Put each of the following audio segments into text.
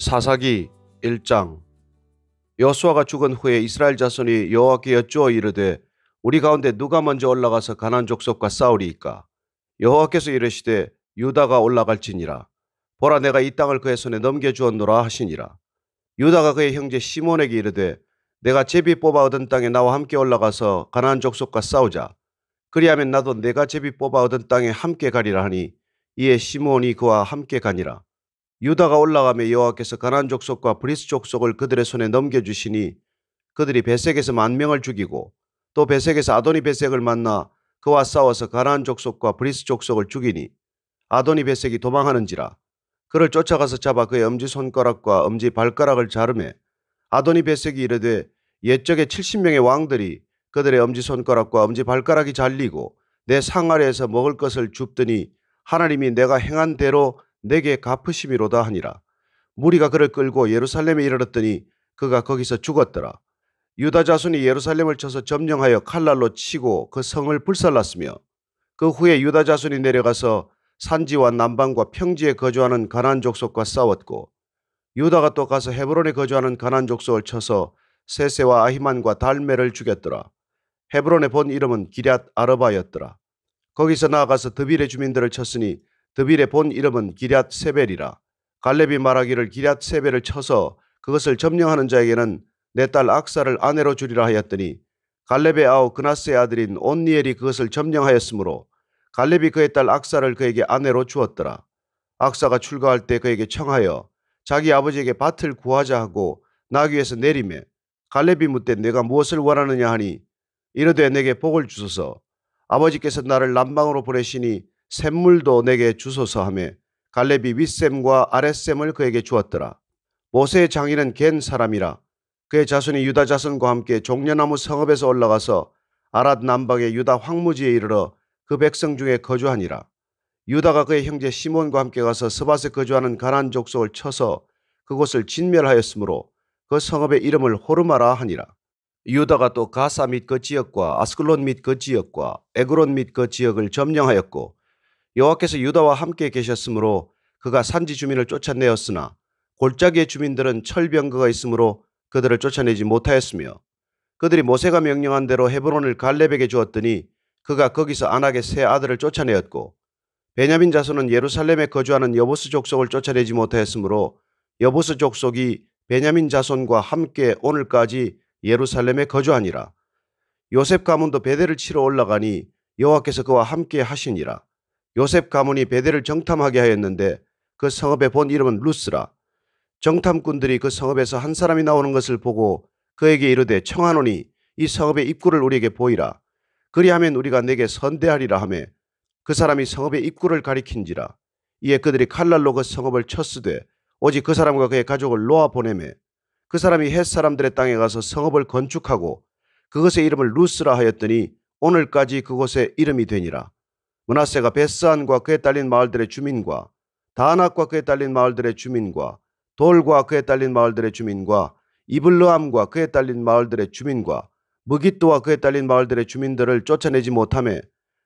사사기 1장. 여호수아가 죽은 후에 이스라엘 자손이 여호와께 여쭈어 이르되 우리 가운데 누가 먼저 올라가서 가나안 족속과 싸우리이까. 여호와께서 이르시되 유다가 올라갈지니라. 보라, 내가 이 땅을 그의 손에 넘겨주었노라 하시니라. 유다가 그의 형제 시몬에게 이르되 내가 제비 뽑아 얻은 땅에 나와 함께 올라가서 가나안 족속과 싸우자. 그리하면 나도 내가 제비 뽑아 얻은 땅에 함께 가리라 하니 이에 시몬이 그와 함께 가니라. 유다가 올라가며 여호와께서 가나안 족속과 브리스 족속을 그들의 손에 넘겨주시니 그들이 베색에서 10,000명을 죽이고 또 베색에서 아도니 베색을 만나 그와 싸워서 가나안 족속과 브리스 족속을 죽이니 아도니 베색이 도망하는지라. 그를 쫓아가서 잡아 그의 엄지손가락과 엄지발가락을 자르매 아도니 베색이 이르되 옛적에 70명의 왕들이 그들의 엄지손가락과 엄지발가락이 잘리고 내 상 아래에서 먹을 것을 줍더니 하나님이 내가 행한 대로 내게 갚으심이로다 하니라. 무리가 그를 끌고 예루살렘에 이르렀더니 그가 거기서 죽었더라. 유다 자손이 예루살렘을 쳐서 점령하여 칼날로 치고 그 성을 불살랐으며 그 후에 유다 자손이 내려가서 산지와 남방과 평지에 거주하는 가나안 족속과 싸웠고 유다가 또 가서 헤브론에 거주하는 가나안 족속을 쳐서 세세와 아히만과 달메를 죽였더라. 헤브론의 본 이름은 기럇 아르바였더라. 거기서 나아가서 드빌의 주민들을 쳤으니 드빌의 본 이름은 기럇 세벨이라. 갈렙이 말하기를 기럇 세벨을 쳐서 그것을 점령하는 자에게는 내 딸 악사를 아내로 주리라 하였더니 갈렙의 아우 그나스의 아들인 온니엘이 그것을 점령하였으므로 갈렙이 그의 딸 악사를 그에게 아내로 주었더라. 악사가 출가할 때 그에게 청하여 자기 아버지에게 밭을 구하자 하고 나귀에서 내리매 갈렙이 묻되 내가 무엇을 원하느냐 하니 이르되 내게 복을 주소서. 아버지께서 나를 남방으로 보내시니 샘물도 내게 주소서 하며 갈렙이 윗샘과 아랫샘을 그에게 주었더라. 모세의 장인은 겐 사람이라. 그의 자손이 유다 자손과 함께 종려나무 성읍에서 올라가서 아랏 남방의 유다 황무지에 이르러 그 백성 중에 거주하니라. 유다가 그의 형제 시몬과 함께 가서 스밧에 거주하는 가나안 족속을 쳐서 그곳을 진멸하였으므로 그 성읍의 이름을 호르마라 하니라. 유다가 또 가사 및 그 지역과 아스클론 및 그 지역과 에그론 및 그 지역을 점령하였고 여호와께서 유다와 함께 계셨으므로 그가 산지 주민을 쫓아내었으나 골짜기의 주민들은 철병거가 있으므로 그들을 쫓아내지 못하였으며 그들이 모세가 명령한 대로 헤브론을 갈렙에게 주었더니 그가 거기서 안악의 세 아들을 쫓아내었고 베냐민 자손은 예루살렘에 거주하는 여부스 족속을 쫓아내지 못하였으므로 여부스 족속이 베냐민 자손과 함께 오늘까지 예루살렘에 거주하니라. 요셉 가문도 베델을 치러 올라가니 여호와께서 그와 함께 하시니라. 요셉 가문이 베델을 정탐하게 하였는데 그 성읍의 본 이름은 루스라. 정탐꾼들이 그 성읍에서 한 사람이 나오는 것을 보고 그에게 이르되 청하노니 이 성읍의 입구를 우리에게 보이라. 그리하면 우리가 내게 선대하리라 하며 그 사람이 성읍의 입구를 가리킨지라. 이에 그들이 칼날로 그 성읍을 쳤으되 오직 그 사람과 그의 가족을 놓아 보내매 그 사람이 헷 사람들의 땅에 가서 성읍을 건축하고 그것의 이름을 루스라 하였더니 오늘까지 그곳의 이름이 되니라. 므낫세가 베스안과 그에 딸린 마을들의 주민과 다낙과 그에 딸린 마을들의 주민과 돌과 그에 딸린 마을들의 주민과 이블르암과 그에 딸린 마을들의 주민과 무깃도와 그에 딸린 마을들의 주민들을 쫓아내지 못하며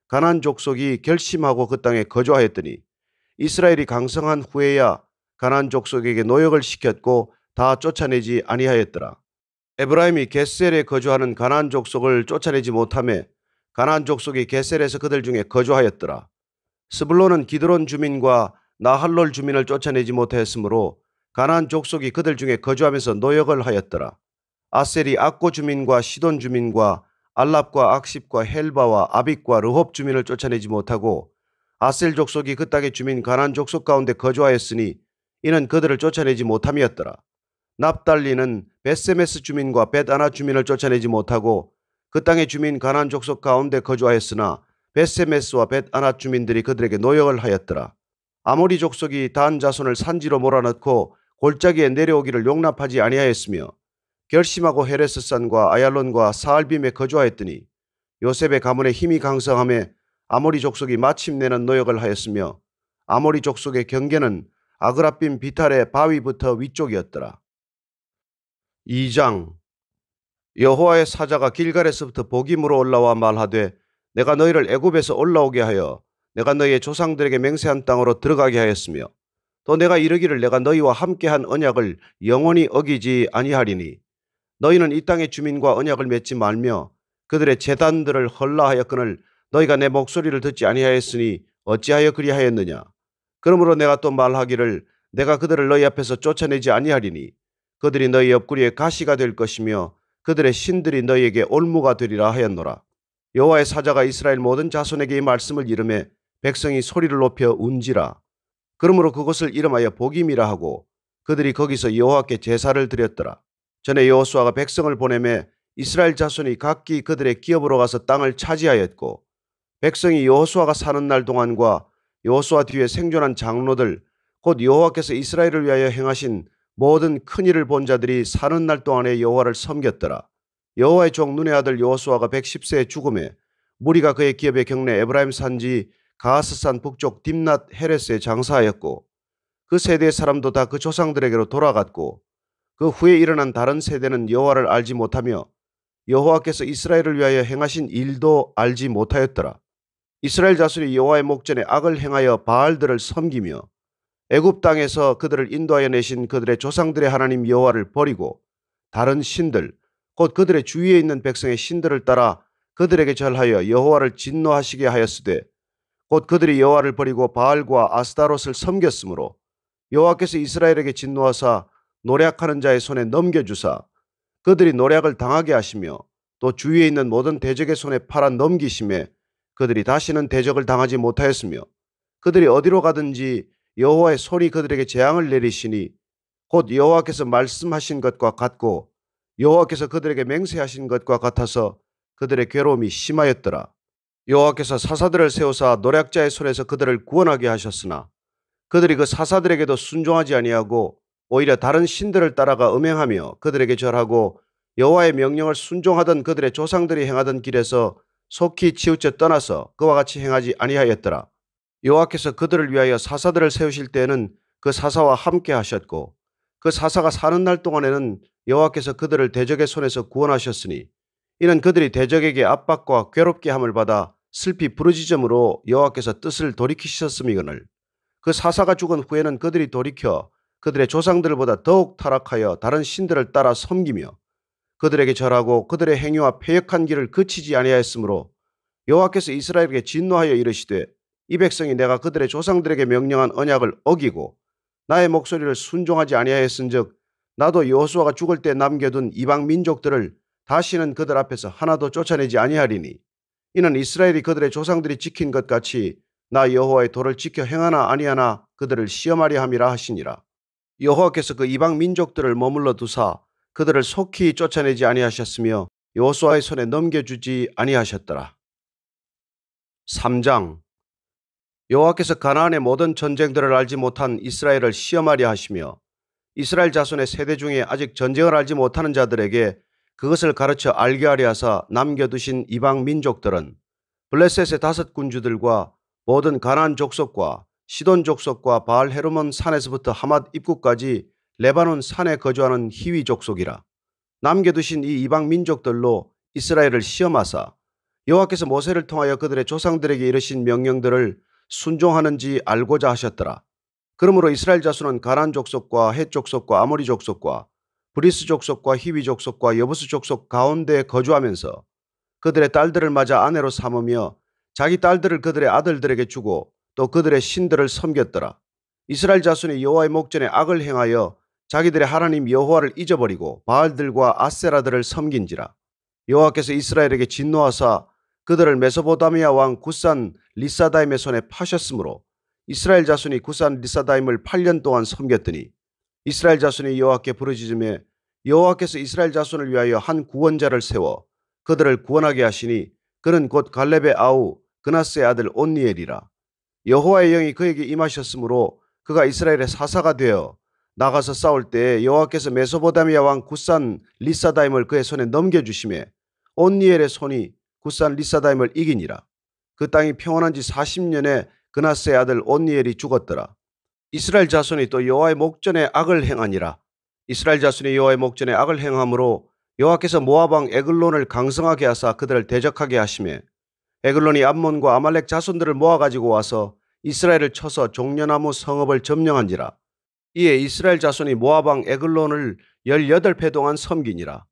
가나안 족속이 결심하고 그 땅에 거주하였더니 이스라엘이 강성한 후에야 가나안 족속에게 노역을 시켰고 다 쫓아내지 아니하였더라. 에브라임이 겟셀에 거주하는 가나안 족속을 쫓아내지 못하며 가나안 족속이 겟셀에서 그들 중에 거주하였더라. 스불론은 기드론 주민과 나할롤 주민을 쫓아내지 못하였으므로 가나안 족속이 그들 중에 거주하면서 노역을 하였더라. 아셀이 악고 주민과 시돈 주민과 알랍과 악십과 헬바와 아빅과 르홉 주민을 쫓아내지 못하고 아셀 족속이 그 땅의 주민 가나안 족속 가운데 거주하였으니 이는 그들을 쫓아내지 못함이었더라. 납달리는 벳세메스 주민과 벳아나 주민을 쫓아내지 못하고 그 땅의 주민 가나안 족속 가운데 거주하였으나 벳세메스와 벳아나 주민들이 그들에게 노역을 하였더라. 아모리 족속이 단 자손을 산지로 몰아넣고 골짜기에 내려오기를 용납하지 아니하였으며 결심하고 헤레스산과 아얄론과 사알빔에 거주하였더니 요셉의 가문의 힘이 강성함에 아모리 족속이 마침내는 노역을 하였으며 아모리 족속의 경계는 아그라빔 비탈의 바위부터 위쪽이었더라. 2장. 여호와의 사자가 길갈에서부터 복임으로 올라와 말하되 내가 너희를 애굽에서 올라오게 하여 내가 너희의 조상들에게 맹세한 땅으로 들어가게 하였으며 또 내가 이르기를 내가 너희와 함께한 언약을 영원히 어기지 아니하리니 너희는 이 땅의 주민과 언약을 맺지 말며 그들의 제단들을 헐라하였거늘 너희가 내 목소리를 듣지 아니하였으니 어찌하여 그리하였느냐. 그러므로 내가 또 말하기를 내가 그들을 너희 앞에서 쫓아내지 아니하리니 그들이 너희 옆구리에 가시가 될 것이며 그들의 신들이 너희에게 올무가 되리라 하였노라. 여호와의 사자가 이스라엘 모든 자손에게 이 말씀을 이르매 백성이 소리를 높여 운지라. 그러므로 그곳을 이름하여 복임이라 하고 그들이 거기서 여호와께 제사를 드렸더라. 전에 여호수아가 백성을 보내매 이스라엘 자손이 각기 그들의 기업으로 가서 땅을 차지하였고 백성이 여호수아가 사는 날 동안과 여호수아 뒤에 생존한 장로들 곧 여호와께서 이스라엘을 위하여 행하신 모든 큰 일을 본 자들이 사는 날 동안에 여호와를 섬겼더라. 여호와의 종 눈의 아들 여호수아가 110세에 죽음에 무리가 그의 기업의 경내 에브라임 산지 가하스산 북쪽 딥낫 헤레스에 장사하였고 그 세대의 사람도 다 그 조상들에게로 돌아갔고 그 후에 일어난 다른 세대는 여호와를 알지 못하며 여호와께서 이스라엘을 위하여 행하신 일도 알지 못하였더라. 이스라엘 자손이 여호와의 목전에 악을 행하여 바알들을 섬기며 애굽 땅에서 그들을 인도하여 내신 그들의 조상들의 하나님 여호와를 버리고 다른 신들 곧 그들의 주위에 있는 백성의 신들을 따라 그들에게 절하여 여호와를 진노하시게 하였으되 곧 그들이 여호와를 버리고 바알과 아스타롯을 섬겼으므로 여호와께서 이스라엘에게 진노하사 노략하는 자의 손에 넘겨주사 그들이 노략을 당하게 하시며 또 주위에 있는 모든 대적의 손에 팔아 넘기심에 그들이 다시는 대적을 당하지 못하였으며 그들이 어디로 가든지 여호와의 손이 그들에게 재앙을 내리시니 곧 여호와께서 말씀하신 것과 같고 여호와께서 그들에게 맹세하신 것과 같아서 그들의 괴로움이 심하였더라. 여호와께서 사사들을 세우사 노략자의 손에서 그들을 구원하게 하셨으나 그들이 그 사사들에게도 순종하지 아니하고 오히려 다른 신들을 따라가 음행하며 그들에게 절하고 여호와의 명령을 순종하던 그들의 조상들이 행하던 길에서 속히 치우쳐 떠나서 그와 같이 행하지 아니하였더라. 여호와께서 그들을 위하여 사사들을 세우실 때에는 그 사사와 함께 하셨고 그 사사가 사는 날 동안에는 여호와께서 그들을 대적의 손에서 구원하셨으니 이는 그들이 대적에게 압박과 괴롭게 함을 받아 슬피 부르짖음으로 여호와께서 뜻을 돌이키셨음이거늘 그 사사가 죽은 후에는 그들이 돌이켜 그들의 조상들보다 더욱 타락하여 다른 신들을 따라 섬기며 그들에게 절하고 그들의 행위와 패역한 길을 그치지 아니하였으므로 여호와께서 이스라엘에게 진노하여 이르시되 이 백성이 내가 그들의 조상들에게 명령한 언약을 어기고 나의 목소리를 순종하지 아니하였은즉 나도 여호수아가 죽을 때 남겨둔 이방 민족들을 다시는 그들 앞에서 하나도 쫓아내지 아니하리니 이는 이스라엘이 그들의 조상들이 지킨 것 같이 나 여호와의 도를 지켜 행하나 아니하나 그들을 시험하려 함이라 하시니라. 여호와께서 그 이방 민족들을 머물러 두사 그들을 속히 쫓아내지 아니하셨으며 여호수아의 손에 넘겨주지 아니하셨더라. 3장 여호와께서 가나안의 모든 전쟁들을 알지 못한 이스라엘을 시험하려 하시며 이스라엘 자손의 세대 중에 아직 전쟁을 알지 못하는 자들에게 그것을 가르쳐 알게 하려 하사 남겨두신 이방 민족들은 블레셋의 5 군주들과 모든 가나안 족속과 시돈 족속과 바알 헤르몬 산에서부터 하맛 입구까지 레바논 산에 거주하는 히위 족속이라. 남겨두신 이 이방 민족들로 이스라엘을 시험하사 여호와께서 모세를 통하여 그들의 조상들에게 이르신 명령들을 순종하는지 알고자 하셨더라. 그러므로 이스라엘 자손은 가나안 족속과 헷 족속과 아모리 족속과 브리스 족속과 히위 족속과 여부스 족속 가운데 거주하면서 그들의 딸들을 맞아 아내로 삼으며 자기 딸들을 그들의 아들들에게 주고 또 그들의 신들을 섬겼더라. 이스라엘 자손이 여호와의 목전에 악을 행하여 자기들의 하나님 여호와를 잊어버리고 바알들과 아세라들을 섬긴지라. 여호와께서 이스라엘에게 진노하사 그들을 메소포다미아 왕 굿산 리사다임의 손에 파셨으므로 이스라엘 자손이 굿산 리사다임을 8년 동안 섬겼더니 이스라엘 자손이 여호와께 부르짖으며 여호와께서 이스라엘 자손을 위하여 한 구원자를 세워 그들을 구원하게 하시니 그는 곧 갈렙의 아우 그나스의 아들 온니엘이라. 여호와의 영이 그에게 임하셨으므로 그가 이스라엘의 사사가 되어 나가서 싸울 때에 여호와께서 메소포다미아 왕 굿산 리사다임을 그의 손에 넘겨주시매 온니엘의 손이 굿산 리사다임을 이기니라. 그 땅이 평온한 지 40년에 그나스의 아들 온니엘이 죽었더라. 이스라엘 자손이 또 여호와의 목전에 악을 행하니라. 이스라엘 자손이 여호와의 목전에 악을 행함으로 여호와께서 모압 왕 에글론을 강성하게 하사 그들을 대적하게 하시매 에글론이 암몬과 아말렉 자손들을 모아가지고 와서 이스라엘을 쳐서 종려나무 성읍을 점령한지라. 이에 이스라엘 자손이 모압 왕 에글론을 18해 동안 섬기니라.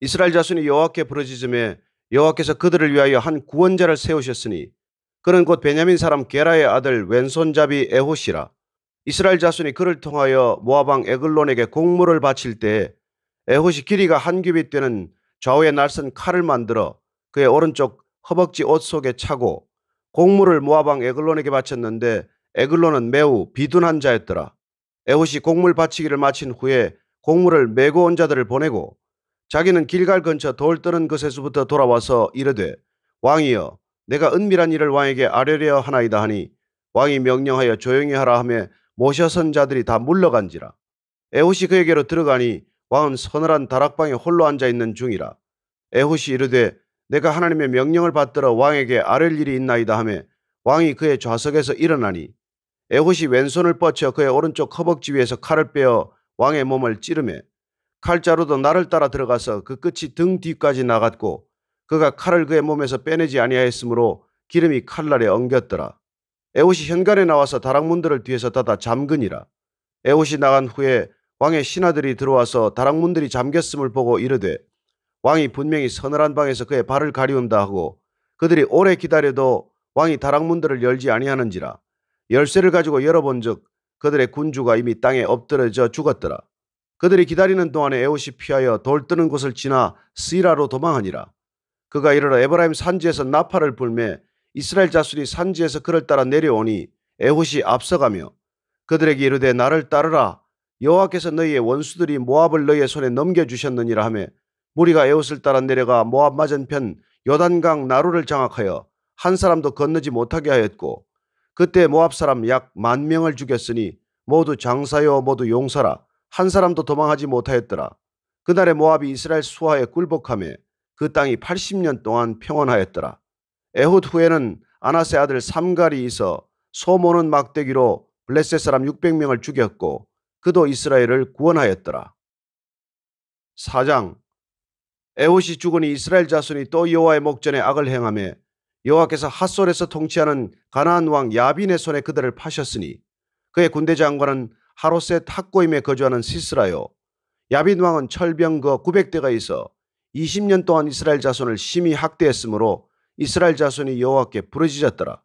이스라엘 자손이 여호와께 부르짖음에 여호와께서 그들을 위하여 한 구원자를 세우셨으니 그는 곧 베냐민 사람 게라의 아들 왼손잡이 에봇이라. 이스라엘 자손이 그를 통하여 모압 왕 에글론에게 공물을 바칠 때에 에봇이 길이가 한 규빗 되는 좌우에 날선 칼을 만들어 그의 오른쪽 허벅지 옷 속에 차고 공물을 모압 왕 에글론에게 바쳤는데 에글론은 매우 비둔한 자였더라. 에봇이 공물 바치기를 마친 후에 공물을 메고 온 자들을 보내고 자기는 길갈 근처 돌 뜨는 것에서부터 돌아와서 이르되 왕이여 내가 은밀한 일을 왕에게 아뢰려 하나이다 하니 왕이 명령하여 조용히 하라 하며 모셔선 자들이 다 물러간지라. 에훗이 그에게로 들어가니 왕은 서늘한 다락방에 홀로 앉아있는 중이라. 에훗이 이르되 내가 하나님의 명령을 받들어 왕에게 아뢰 일이 있나이다 하며 왕이 그의 좌석에서 일어나니 에훗이 왼손을 뻗쳐 그의 오른쪽 허벅지 위에서 칼을 빼어 왕의 몸을 찌르매 칼자루도 날을 따라 들어가서 그 끝이 등 뒤까지 나갔고 그가 칼을 그의 몸에서 빼내지 아니하였으므로 기름이 칼날에 엉겼더라. 에훗이 현관에 나와서 다락문들을 뒤에서 닫아 잠그니라. 에훗이 나간 후에 왕의 신하들이 들어와서 다락문들이 잠겼음을 보고 이르되 왕이 분명히 서늘한 방에서 그의 발을 가리운다 하고 그들이 오래 기다려도 왕이 다락문들을 열지 아니하는지라. 열쇠를 가지고 열어본즉 그들의 군주가 이미 땅에 엎드러져 죽었더라. 그들이 기다리는 동안에 에훗이 피하여 돌 뜨는 곳을 지나 스이라로 도망하니라. 그가 이르러 에브라임 산지에서 나팔을 불매 이스라엘 자손이 산지에서 그를 따라 내려오니 에훗이 앞서가며 그들에게 이르되 나를 따르라. 여호와께서 너희의 원수들이 모압을 너희의 손에 넘겨주셨느니라 하며 무리가 에훗을 따라 내려가 모압 맞은편 요단강 나루를 장악하여 한 사람도 건너지 못하게 하였고 그때 모압 사람 약 10,000명을 죽였으니 모두 장사요 모두 용사라. 한 사람도 도망하지 못하였더라. 그날에 모압이 이스라엘 수하에 굴복하며 그 땅이 80년 동안 평온하였더라. 에훗 후에는 아나세 아들 삼갈이 있어 소 모는 막대기로 블레셋 사람 600명을 죽였고 그도 이스라엘을 구원하였더라. 4장. 에훗이 죽으니 이스라엘 자손이 또 여호와의 목전에 악을 행하며 여호와께서 핫솔에서 통치하는 가나안 왕 야빈의 손에 그들을 파셨으니 그의 군대 장관은 하로셋 학고임에 거주하는 시스라요. 야빈 왕은 철병거 900대가 있어 20년 동안 이스라엘 자손을 심히 학대했으므로 이스라엘 자손이 여호와께 부르짖었더라.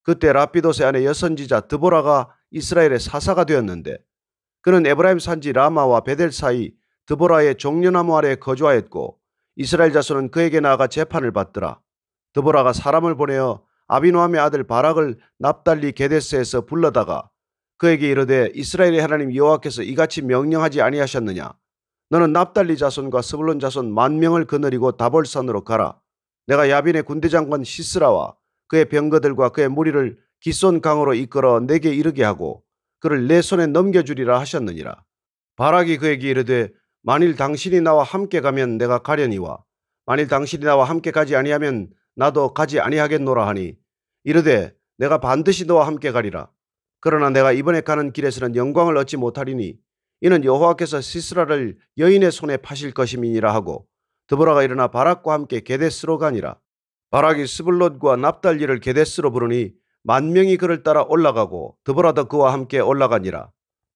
그때 라피도스의 아내 여선지자 드보라가 이스라엘의 사사가 되었는데 그는 에브라임 산지 라마와 베델 사이 드보라의 종려나무 아래에 거주하였고 이스라엘 자손은 그에게 나아가 재판을 받더라. 드보라가 사람을 보내어 아비노함의 아들 바락을 납달리 게데스에서 불러다가 그에게 이르되 이스라엘의 하나님 여호와께서 이같이 명령하지 아니하셨느냐. 너는 납달리 자손과 스불론 자손 10,000명을 거느리고 다볼산으로 가라. 내가 야빈의 군대장관 시스라와 그의 병거들과 그의 무리를 기손 강으로 이끌어 내게 이르게 하고 그를 내 손에 넘겨주리라 하셨느니라. 바락이 그에게 이르되 만일 당신이 나와 함께 가면 내가 가려니와 만일 당신이 나와 함께 가지 아니하면 나도 가지 아니하겠노라 하니 이르되 내가 반드시 너와 함께 가리라. 그러나 내가 이번에 가는 길에서는 영광을 얻지 못하리니 이는 여호와께서 시스라를 여인의 손에 파실 것임이니라 하고 드보라가 일어나 바락과 함께 게데스로 가니라. 바락이 스불롯과 납달리를 게데스로 부르니 10,000명이 그를 따라 올라가고 드보라도 그와 함께 올라가니라.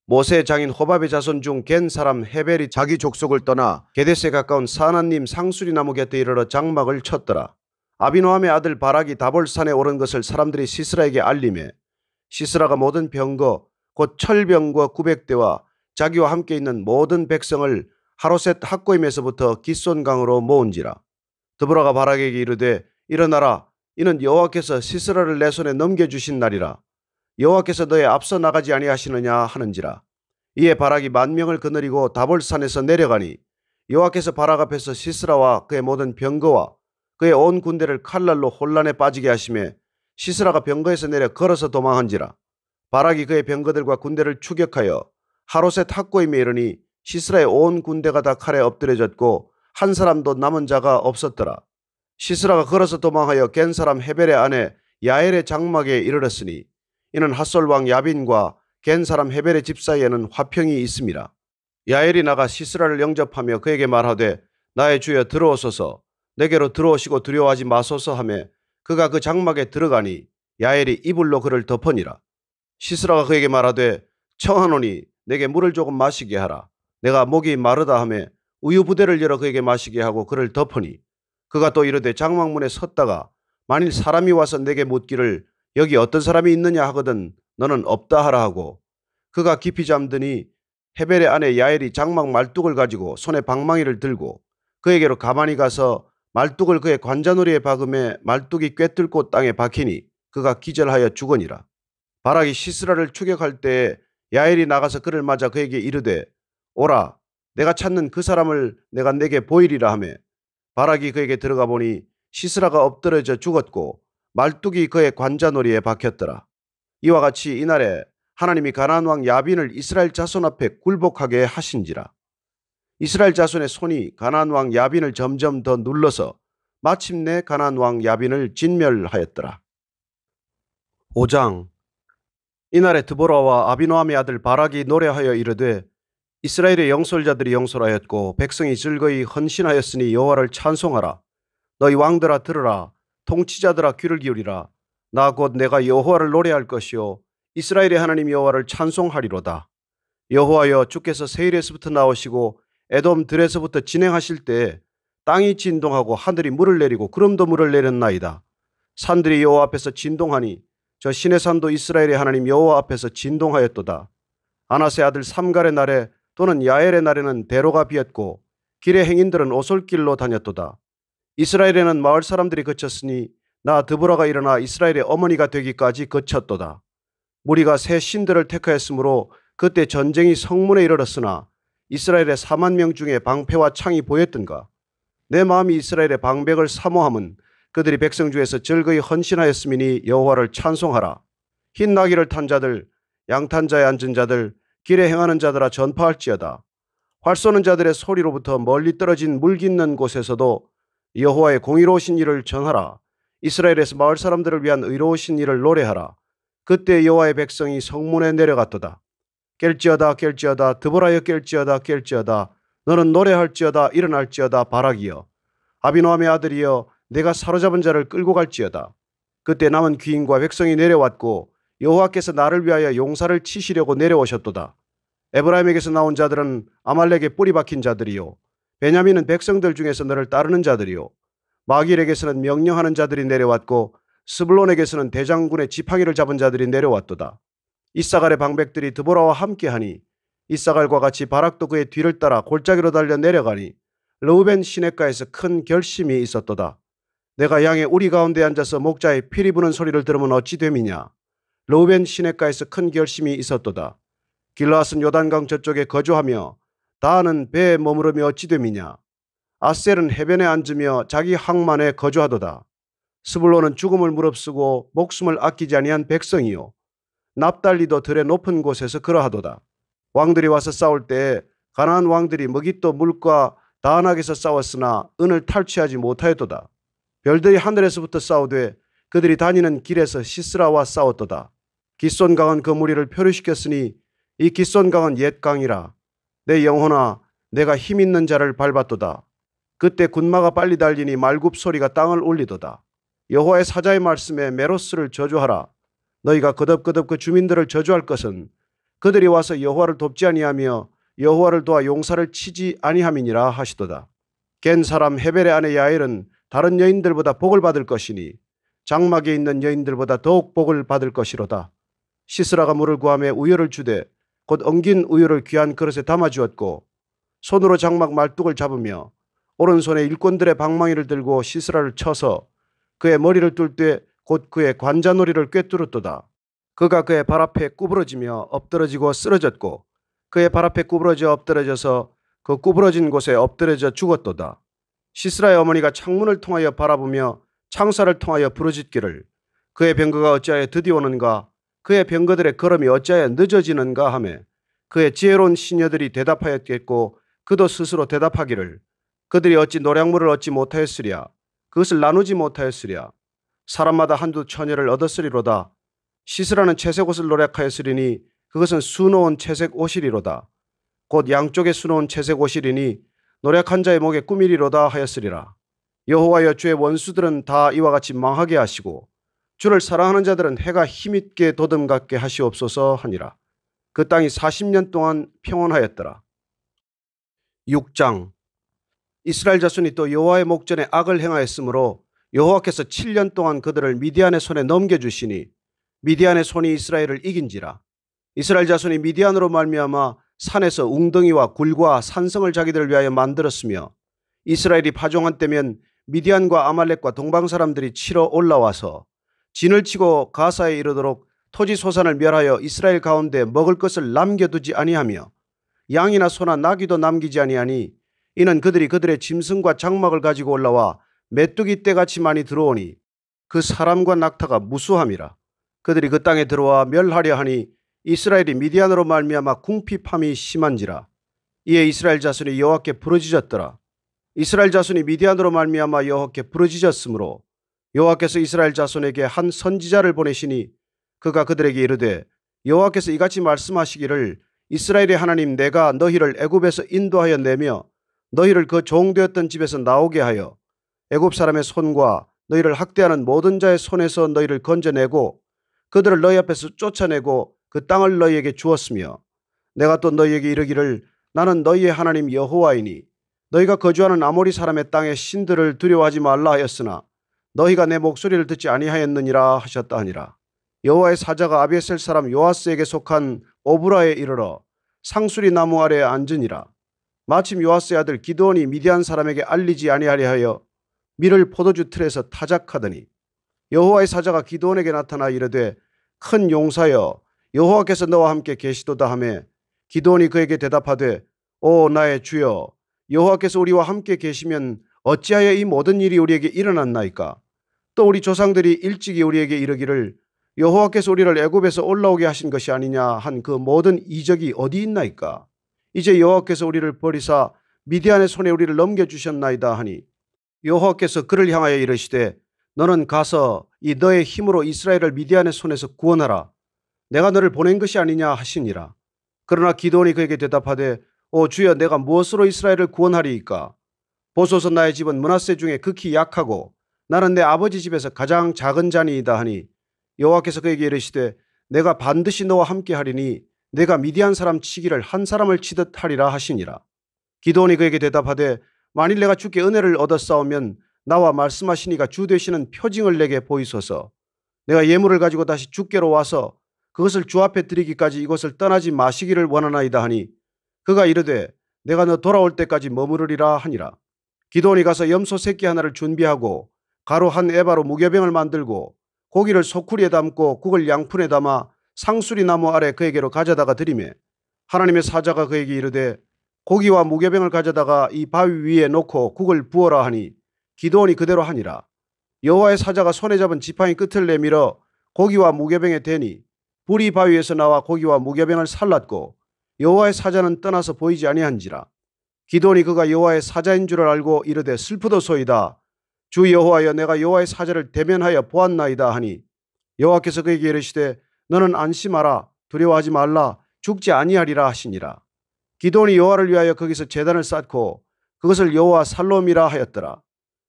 모세의 장인 호밥의 자손 중 겐 사람 헤벨이 자기 족속을 떠나 게데스에 가까운 사나님 상수리 나무 곁에 이르러 장막을 쳤더라. 아비노함의 아들 바락이 다볼산에 오른 것을 사람들이 시스라에게 알림해 시스라가 모든 병거 곧 철병거 900대와 자기와 함께 있는 모든 백성을 하로셋 학고임에서부터 기손강으로 모은지라. 드보라가 바락에게 이르되 일어나라. 이는 여호와께서 시스라를 내 손에 넘겨주신 날이라. 여호와께서 너의 앞서 나가지 아니하시느냐 하는지라. 이에 바락이 10,000명을 거느리고 다볼산에서 내려가니 여호와께서 바락 앞에서 시스라와 그의 모든 병거와 그의 온 군대를 칼날로 혼란에 빠지게 하시매 시스라가 병거에서 내려 걸어서 도망한지라. 바락이 그의 병거들과 군대를 추격하여 하로셋 학고임에 이르니 시스라의 온 군대가 다 칼에 엎드려졌고 한 사람도 남은 자가 없었더라. 시스라가 걸어서 도망하여 겐 사람 헤벨의 아내 야엘의 장막에 이르렀으니 이는 핫솔 왕 야빈과 겐 사람 헤벨의 집 사이에는 화평이 있음이라. 야엘이 나가 시스라를 영접하며 그에게 말하되 나의 주여 들어오소서. 내게로 들어오시고 두려워하지 마소서 하며 그가 그 장막에 들어가니 야엘이 이불로 그를 덮으니라. 시스라가 그에게 말하되 청하노니 내게 물을 조금 마시게 하라. 내가 목이 마르다 하매 우유 부대를 열어 그에게 마시게 하고 그를 덮으니 그가 또 이르되 장막문에 섰다가 만일 사람이 와서 내게 묻기를 여기 어떤 사람이 있느냐 하거든 너는 없다 하라 하고 그가 깊이 잠드니 헤벨의 아내 야엘이 장막 말뚝을 가지고 손에 방망이를 들고 그에게로 가만히 가서 말뚝을 그의 관자놀이에 박음에 말뚝이 꿰뚫고 땅에 박히니 그가 기절하여 죽으니라. 바락이 시스라를 추격할 때에 야엘이 나가서 그를 맞아 그에게 이르되 오라 내가 찾는 그 사람을 내가 내게 보이리라 하며 바락이 그에게 들어가 보니 시스라가 엎드러져 죽었고 말뚝이 그의 관자놀이에 박혔더라. 이와 같이 이날에 하나님이 가나안 왕 야빈을 이스라엘 자손 앞에 굴복하게 하신지라. 이스라엘 자손의 손이 가나안 왕 야빈을 점점 더 눌러서 마침내 가나안 왕 야빈을 진멸하였더라. 5장. 이날에 드보라와 아비노함의 아들 바락이 노래하여 이르되 이스라엘의 영솔자들이 영솔하였고 백성이 즐거이 헌신하였으니 여호와를 찬송하라. 너희 왕들아 들으라. 통치자들아 귀를 기울이라. 나 곧 내가 여호와를 노래할 것이요 이스라엘의 하나님 여호와를 찬송하리로다. 여호와여 주께서 세일에서부터 나오시고 에돔 들에서부터 진행하실 때에 땅이 진동하고 하늘이 물을 내리고 구름도 물을 내렸나이다. 산들이 여호와 앞에서 진동하니 저 신의 산도 이스라엘의 하나님 여호와 앞에서 진동하였도다. 아나스의 아들 삼갈의 날에 또는 야엘의 날에는 대로가 비었고 길의 행인들은 오솔길로 다녔도다. 이스라엘에는 마을 사람들이 그쳤으니 나 드보라가 일어나 이스라엘의 어머니가 되기까지 그쳤도다. 무리가 새 신들을 택하였으므로 그때 전쟁이 성문에 이르렀으나 이스라엘의 4만 명 중에 방패와 창이 보였던가. 내 마음이 이스라엘의 방백을 사모함은 그들이 백성 중에서 즐거이 헌신하였음이니 여호와를 찬송하라. 흰 나귀를 탄 자들 양탄자에 앉은 자들 길에 행하는 자들아 전파할지어다. 활 쏘는 자들의 소리로부터 멀리 떨어진 물 깃는 곳에서도 여호와의 공의로우신 일을 전하라. 이스라엘에서 마을 사람들을 위한 의로우신 일을 노래하라. 그때 여호와의 백성이 성문에 내려갔도다. 깰지어다 깰지어다 드보라여 깰지어다 깰지어다 너는 노래할지어다 일어날지어다 바락이여 아비노함의 아들이여 내가 사로잡은 자를 끌고 갈지어다. 그때 남은 귀인과 백성이 내려왔고 여호와께서 나를 위하여 용사를 치시려고 내려오셨도다. 에브라임에게서 나온 자들은 아말렉에 뿌리 박힌 자들이요 베냐민은 백성들 중에서 너를 따르는 자들이요 마길에게서는 명령하는 자들이 내려왔고 스불론에게서는 대장군의 지팡이를 잡은 자들이 내려왔도다. 이사갈의 방백들이 드보라와 함께하니 이사갈과 같이 바락도 그의 뒤를 따라 골짜기로 달려 내려가니 르우벤 시냇가에서 큰 결심이 있었도다. 내가 양의 우리 가운데 앉아서 목자의 피리 부는 소리를 들으면 어찌 됨이냐. 르우벤 시냇가에서 큰 결심이 있었도다. 길라앗은 요단강 저쪽에 거주하며 다하는 배에 머무르며 어찌 됨이냐. 아셀은 해변에 앉으며 자기 항만에 거주하도다. 스불론은 죽음을 무릅쓰고 목숨을 아끼지 아니한 백성이요 납달리도 들의 높은 곳에서 그러하도다. 왕들이 와서 싸울 때에 가나안 왕들이 머깃도 물과 다안악에서 싸웠으나 은을 탈취하지 못하였도다. 별들이 하늘에서부터 싸우되 그들이 다니는 길에서 시스라와 싸웠도다. 기손강은 그 무리를 표류시켰으니 이 기손강은 옛 강이라. 내 영혼아 내가 힘있는 자를 밟았도다. 그때 군마가 빨리 달리니 말굽 소리가 땅을 울리도다. 여호와의 사자의 말씀에 메로스를 저주하라. 너희가 거듭거듭 그 주민들을 저주할 것은 그들이 와서 여호와를 돕지 아니하며 여호와를 도와 용사를 치지 아니함이니라 하시도다. 겐 사람 헤벨의 아내 야엘은 다른 여인들보다 복을 받을 것이니 장막에 있는 여인들보다 더욱 복을 받을 것이로다. 시스라가 물을 구하며 우유를 주되 곧 엉긴 우유를 귀한 그릇에 담아주었고 손으로 장막 말뚝을 잡으며 오른손에 일꾼들의 방망이를 들고 시스라를 쳐서 그의 머리를 뚫 때 곧 그의 관자놀이를 꿰뚫었도다. 그가 그의 발 앞에 구부러지며 엎드러지고 쓰러졌고 그의 발 앞에 구부러져 엎드러져서 그 구부러진 곳에 엎드러져 죽었도다. 시스라의 어머니가 창문을 통하여 바라보며 창살을 통하여 부르짖기를 그의 병거가 어찌하여 드디어 오는가 그의 병거들의 걸음이 어찌하여 늦어지는가 하며 그의 지혜로운 시녀들이 대답하였겠고 그도 스스로 대답하기를 그들이 어찌 노량물을 얻지 못하였으랴 그것을 나누지 못하였으랴 사람마다 한두 처녀를 얻었으리로다. 시스라는 채색 옷을 노력하였으리니 그것은 수놓은 채색 옷이리로다. 곧 양쪽에 수놓은 채색 옷이리니 노력한 자의 목에 꾸미리로다 하였으리라. 여호와여 주의 원수들은 다 이와 같이 망하게 하시고 주를 사랑하는 자들은 해가 힘있게 도듬갑게 하시옵소서 하니라. 그 땅이 40년 동안 평온하였더라. 6장. 이스라엘 자손이 또 여호와의 목전에 악을 행하였으므로 여호와께서 7년 동안 그들을 미디안의 손에 넘겨주시니 미디안의 손이 이스라엘을 이긴지라. 이스라엘 자손이 미디안으로 말미암아 산에서 웅덩이와 굴과 산성을 자기들을 위하여 만들었으며 이스라엘이 파종한 때면 미디안과 아말렉과 동방 사람들이 치러 올라와서 진을 치고 가사에 이르도록 토지 소산을 멸하여 이스라엘 가운데 먹을 것을 남겨두지 아니하며 양이나 소나 나귀도 남기지 아니하니 이는 그들이 그들의 짐승과 장막을 가지고 올라와 메뚜기 떼같이 많이 들어오니 그 사람과 낙타가 무수함이라. 그들이 그 땅에 들어와 멸하려 하니 이스라엘이 미디안으로 말미암아 궁핍함이 심한지라. 이에 이스라엘 자손이 여호와께 부르짖었더라. 이스라엘 자손이 미디안으로 말미암아 여호와께 부르짖었으므로 여호와께서 이스라엘 자손에게 한 선지자를 보내시니 그가 그들에게 이르되 여호와께서 이같이 말씀하시기를 이스라엘의 하나님 내가 너희를 애굽에서 인도하여 내며 너희를 그 종되었던 집에서 나오게 하여 애굽 사람의 손과 너희를 학대하는 모든 자의 손에서 너희를 건져내고 그들을 너희 앞에서 쫓아내고 그 땅을 너희에게 주었으며 내가 또 너희에게 이르기를 나는 너희의 하나님 여호와이니 너희가 거주하는 아모리 사람의 땅의 신들을 두려워하지 말라 하였으나 너희가 내 목소리를 듣지 아니하였느니라 하셨다 하니라. 여호와의 사자가 아비에셀 사람 요아스에게 속한 오브라에 이르러 상수리 나무 아래에 앉으니라. 마침 요아스의 아들 기드온이 미디안 사람에게 알리지 아니하려 하여 밀을 포도주 틀에서 타작하더니 여호와의 사자가 기드온에게 나타나 이르되 큰 용사여 여호와께서 너와 함께 계시도다 하매 기드온이 그에게 대답하되 오 나의 주여 여호와께서 우리와 함께 계시면 어찌하여 이 모든 일이 우리에게 일어났나이까. 또 우리 조상들이 일찍이 우리에게 이르기를 여호와께서 우리를 애굽에서 올라오게 하신 것이 아니냐 한 그 모든 이적이 어디 있나이까. 이제 여호와께서 우리를 버리사 미디안의 손에 우리를 넘겨주셨나이다 하니 여호와께서 그를 향하여 이르시되 너는 가서 이 너의 힘으로 이스라엘을 미디안의 손에서 구원하라. 내가 너를 보낸 것이 아니냐 하시니라. 그러나 기드온이 그에게 대답하되 오 주여 내가 무엇으로 이스라엘을 구원하리이까. 보소서 나의 집은 므낫세 중에 극히 약하고 나는 내 아버지 집에서 가장 작은 자니이다 하니 여호와께서 그에게 이르시되 내가 반드시 너와 함께 하리니 내가 미디안 사람 치기를 한 사람을 치듯 하리라 하시니라. 기드온이 그에게 대답하되 만일 내가 주께 은혜를 얻었사오면 나와 말씀하시니가 주 되시는 표징을 내게 보이소서. 내가 예물을 가지고 다시 주께로 와서 그것을 주 앞에 드리기까지 이곳을 떠나지 마시기를 원하나이다 하니 그가 이르되 내가 너 돌아올 때까지 머무르리라 하니라. 기드온이 가서 염소 새끼 하나를 준비하고 가루 한 에바로 무교병을 만들고 고기를 소쿠리에 담고 국을 양푼에 담아 상수리 나무 아래 그에게로 가져다가 드리매 하나님의 사자가 그에게 이르되 고기와 무교병을 가져다가 이 바위 위에 놓고 국을 부어라 하니 기드온이 그대로 하니라. 여호와의 사자가 손에 잡은 지팡이 끝을 내밀어 고기와 무교병에 대니 불이 바위에서 나와 고기와 무교병을 살랐고 여호와의 사자는 떠나서 보이지 아니한지라. 기드온이 그가 여호와의 사자인 줄을 알고 이르되 슬프도소이다. 주 여호와여 내가 여호와의 사자를 대면하여 보았나이다 하니 여호와께서 그에게 이르시되 너는 안심하라 두려워하지 말라 죽지 아니하리라 하시니라. 기드온이 여호와를 위하여 거기서 제단을 쌓고 그것을 여호와 살롬이라 하였더라.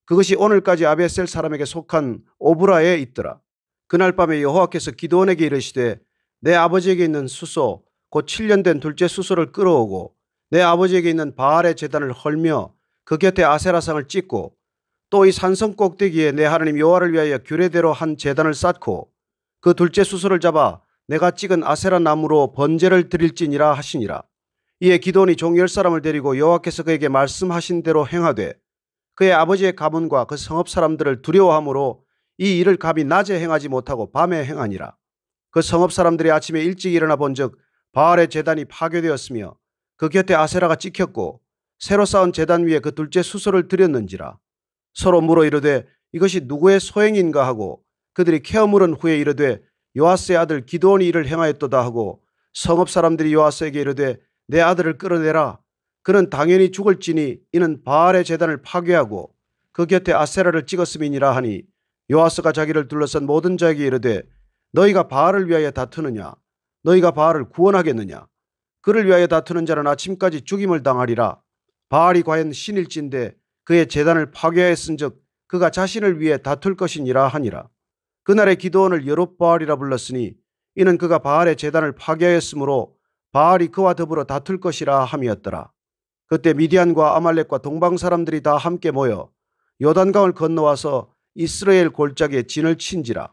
그것이 오늘까지 아비에셀 사람에게 속한 오브라에 있더라. 그날 밤에 여호와께서 기드온에게 이르시되 내 아버지에게 있는 수소 곧 7년 된 둘째 수소를 끌어오고 내 아버지에게 있는 바알의 제단을 헐며 그 곁에 아세라상을 찍고 또 이 산성 꼭대기에 내 하나님 여호와를 위하여 규례대로 한 제단을 쌓고 그 둘째 수소를 잡아 내가 찍은 아세라 나무로 번제를 드릴지니라 하시니라. 이에 기드온이 종 10사람을 데리고 여호와께서 그에게 말씀하신 대로 행하되 그의 아버지의 가문과 그 성읍 사람들을 두려워하므로 이 일을 감히 낮에 행하지 못하고 밤에 행하니라. 그 성읍 사람들이 아침에 일찍 일어나 본즉 바알의 제단이 파괴되었으며 그 곁에 아세라가 찍혔고 새로 쌓은 제단 위에 그 둘째 수소를 드렸는지라. 서로 물어 이르되 이것이 누구의 소행인가 하고 그들이 케어 물은 후에 이르되 요아스의 아들 기드온이 이를 행하였도다 하고 성읍 사람들이 요아스에게 이르되 내 아들을 끌어내라. 그는 당연히 죽을지니 이는 바알의 제단을 파괴하고 그 곁에 아세라를 찍었음이니라 하니 요아스가 자기를 둘러싼 모든 자에게 이르되 너희가 바알을 위하여 다투느냐 너희가 바알을 구원하겠느냐 그를 위하여 다투는 자는 아침까지 죽임을 당하리라. 바알이 과연 신일진데 그의 제단을 파괴하였은즉 그가 자신을 위해 다툴 것이니라 하니라. 그날의 기드온을 여룹바알이라 불렀으니 이는 그가 바알의 제단을 파괴하였으므로 바알이 그와 더불어 다툴 것이라 함이었더라. 그때 미디안과 아말렉과 동방 사람들이 다 함께 모여 요단강을 건너와서 이스라엘 골짜기에 진을 친지라.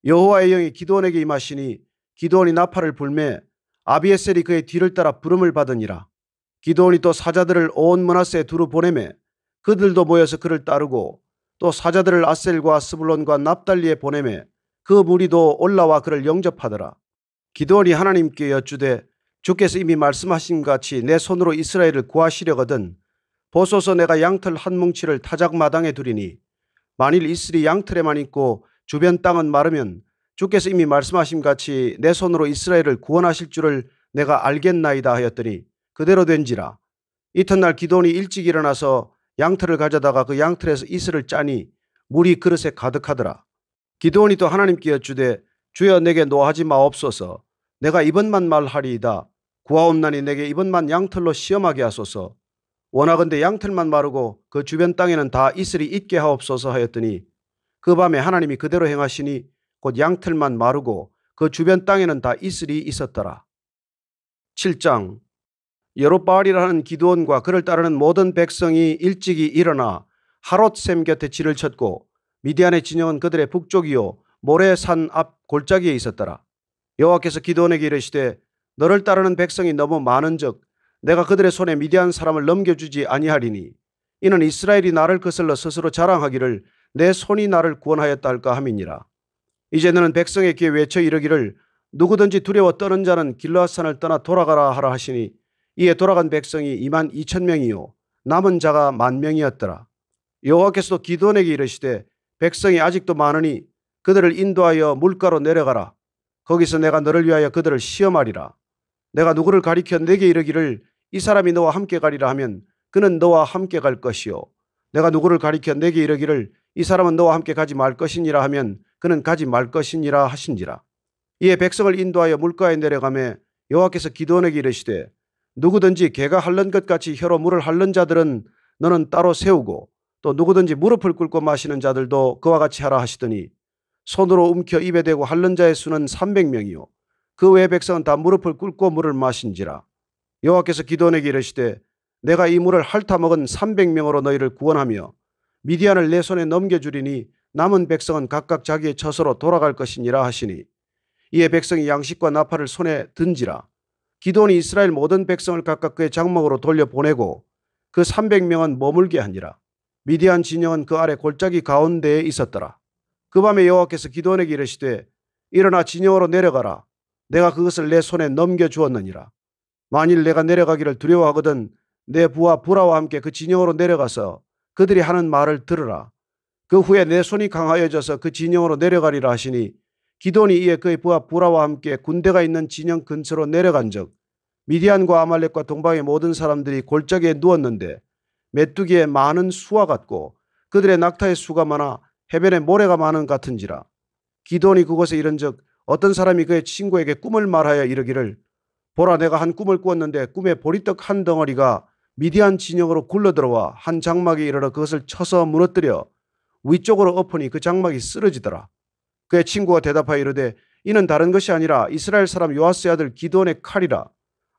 여호와의 영이 기드온에게 임하시니 기드온이 나팔을 불매 아비에셀이 그의 뒤를 따라 부름을 받으니라. 기드온이 또 사자들을 온 므낫세에 두루 보내매 그들도 모여서 그를 따르고 또 사자들을 아셀과 스불론과 납달리에 보내매 그 무리도 올라와 그를 영접하더라. 기드온이 하나님께 여쭈되 주께서 이미 말씀하신 같이 내 손으로 이스라엘을 구하시려거든 보소서 내가 양털 한 뭉치를 타작마당에 두리니 만일 이슬이 양털에만 있고 주변 땅은 마르면 주께서 이미 말씀하신 같이 내 손으로 이스라엘을 구원하실 줄을 내가 알겠나이다 하였더니 그대로 된지라. 이튿날 기드온이 일찍 일어나서 양털을 가져다가 그 양털에서 이슬을 짜니 물이 그릇에 가득하더라. 기드온이 또 하나님께 여쭈되 주여 내게 노하지 마옵소서. 내가 이번만 말하리이다. 구하옵나니 내게 이번만 양털로 시험하게 하소서. 원하건대 양털만 마르고 그 주변 땅에는 다 이슬이 있게 하옵소서 하였더니 그 밤에 하나님이 그대로 행하시니 곧 양털만 마르고 그 주변 땅에는 다 이슬이 있었더라. 7장. 여룹바알이라는 기드온과 그를 따르는 모든 백성이 일찍이 일어나 하롯샘 곁에 진을 쳤고 미디안의 진영은 그들의 북쪽이요 모레산 앞 골짜기에 있었더라. 여호와께서 기드온에게 이르시되 너를 따르는 백성이 너무 많은즉 내가 그들의 손에 미디안 사람을 넘겨주지 아니하리니 이는 이스라엘이 나를 거슬러 스스로 자랑하기를 내 손이 나를 구원하였다 할까 함이니라. 이제 너는 백성의 귀에 외쳐 이르기를 누구든지 두려워 떠는 자는 길르앗산을 떠나 돌아가라 하라 하시니 이에 돌아간 백성이 22,000명이요 남은 자가 10,000명이었더라. 여호와께서도 기드온에게 이르시되 백성이 아직도 많으니 그들을 인도하여 물가로 내려가라. 거기서 내가 너를 위하여 그들을 시험하리라. 내가 누구를 가리켜 내게 이르기를 이 사람이 너와 함께 가리라 하면 그는 너와 함께 갈 것이요 내가 누구를 가리켜 내게 이르기를 이 사람은 너와 함께 가지 말 것이니라 하면 그는 가지 말 것이니라 하신지라. 이에 백성을 인도하여 물가에 내려가매 여호와께서 기드온에게 이르시되 누구든지 개가 핥는 것 같이 혀로 물을 핥는 자들은 너는 따로 세우고 또 누구든지 무릎을 꿇고 마시는 자들도 그와 같이 하라 하시더니 손으로 움켜 입에 대고 핥는 자의 수는 300명이요 그 외의 백성은 다 무릎을 꿇고 물을 마신지라. 여호와께서 기드온에게 이르시되 내가 이 물을 핥아먹은 300명으로 너희를 구원하며 미디안을 내 손에 넘겨주리니 남은 백성은 각각 자기의 처소로 돌아갈 것이니라 하시니 이에 백성이 양식과 나팔을 손에 든지라. 기드온이 이스라엘 모든 백성을 각각 그의 장막으로 돌려보내고 그 300명은 머물게 하니라. 미디안 진영은 그 아래 골짜기 가운데에 있었더라. 그 밤에 여호와께서 기드온에게 이르시되 일어나 진영으로 내려가라. 내가 그것을 내 손에 넘겨주었느니라. 만일 내가 내려가기를 두려워하거든 내 부하 부라와 함께 그 진영으로 내려가서 그들이 하는 말을 들으라. 그 후에 내 손이 강하여져서 그 진영으로 내려가리라 하시니 기드온이 이에 그의 부하 부라와 함께 군대가 있는 진영 근처로 내려간즉 미디안과 아말렉과 동방의 모든 사람들이 골짜기에 누웠는데 메뚜기의 많은 수와 같고 그들의 낙타의 수가 많아 해변에 모래가 많은 같은지라. 기드온이 그곳에 이른즉 어떤 사람이 그의 친구에게 꿈을 말하여 이르기를 보라 내가 한 꿈을 꾸었는데 꿈에 보리떡 한 덩어리가 미디안 진영으로 굴러들어와 한 장막에 이르러 그것을 쳐서 무너뜨려 위쪽으로 엎으니 그 장막이 쓰러지더라. 그의 친구가 대답하여 이르되 이는 다른 것이 아니라 이스라엘 사람 요아스의 아들 기드온의 칼이라.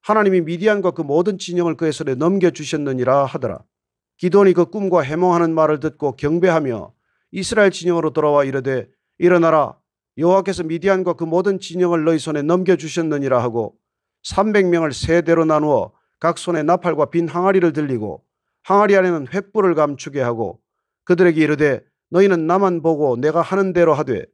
하나님이 미디안과 그 모든 진영을 그의 손에 넘겨주셨느니라 하더라. 기드온이 그 꿈과 해몽하는 말을 듣고 경배하며 이스라엘 진영으로 돌아와 이르되 일어나라. 여호와께서 미디안과 그 모든 진영을 너희 손에 넘겨주셨느니라 하고 300명을 세 대로 나누어 각 손에 나팔과 빈 항아리를 들리고 항아리 안에는 횃불을 감추게 하고 그들에게 이르되 너희는 나만 보고 내가 하는 대로 하되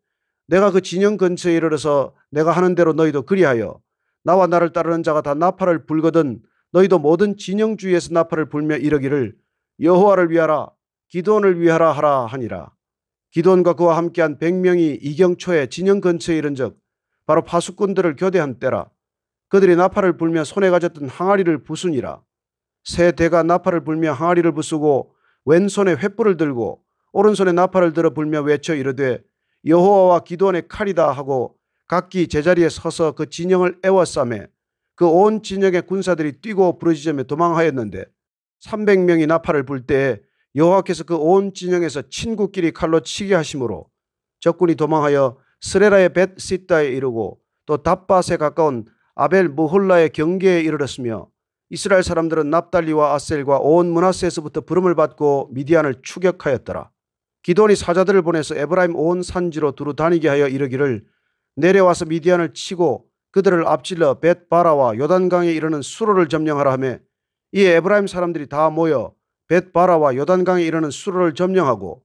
내가 그 진영 근처에 이르러서 내가 하는 대로 너희도 그리하여 나와 나를 따르는 자가 다 나팔을 불거든 너희도 모든 진영 주위에서 나팔을 불며 이르기를 여호와를 위하라 기드온을 위하라 하라 하니라. 기드온과 그와 함께한 100명이 이경초에 진영 근처에 이른즉 바로 파수꾼들을 교대한 때라. 그들이 나팔을 불며 손에 가졌던 항아리를 부수니라. 세 대가 나팔을 불며 항아리를 부수고 왼손에 횃불을 들고 오른손에 나팔을 들어 불며 외쳐 이르되 여호와와 기드온의 칼이다 하고 각기 제자리에 서서 그 진영을 에워싸매 그 온 진영의 군사들이 뛰고 부르짖으며 도망하였는데 300명이 나팔을 불 때에 여호와께서 그 온 진영에서 친구끼리 칼로 치게 하심으로 적군이 도망하여 스레라의 벳시다에 이르고 또 답밭에 가까운 아벨 무홀라의 경계에 이르렀으며 이스라엘 사람들은 납달리와 아셀과 온 므낫세에서부터 부름을 받고 미디안을 추격하였더라. 기드온이 사자들을 보내서 에브라임 온 산지로 두루 다니게 하여 이르기를 내려와서 미디안을 치고 그들을 앞질러 벳바라와 요단강에 이르는 수로를 점령하라 하며 이에 에브라임 사람들이 다 모여 벳바라와 요단강에 이르는 수로를 점령하고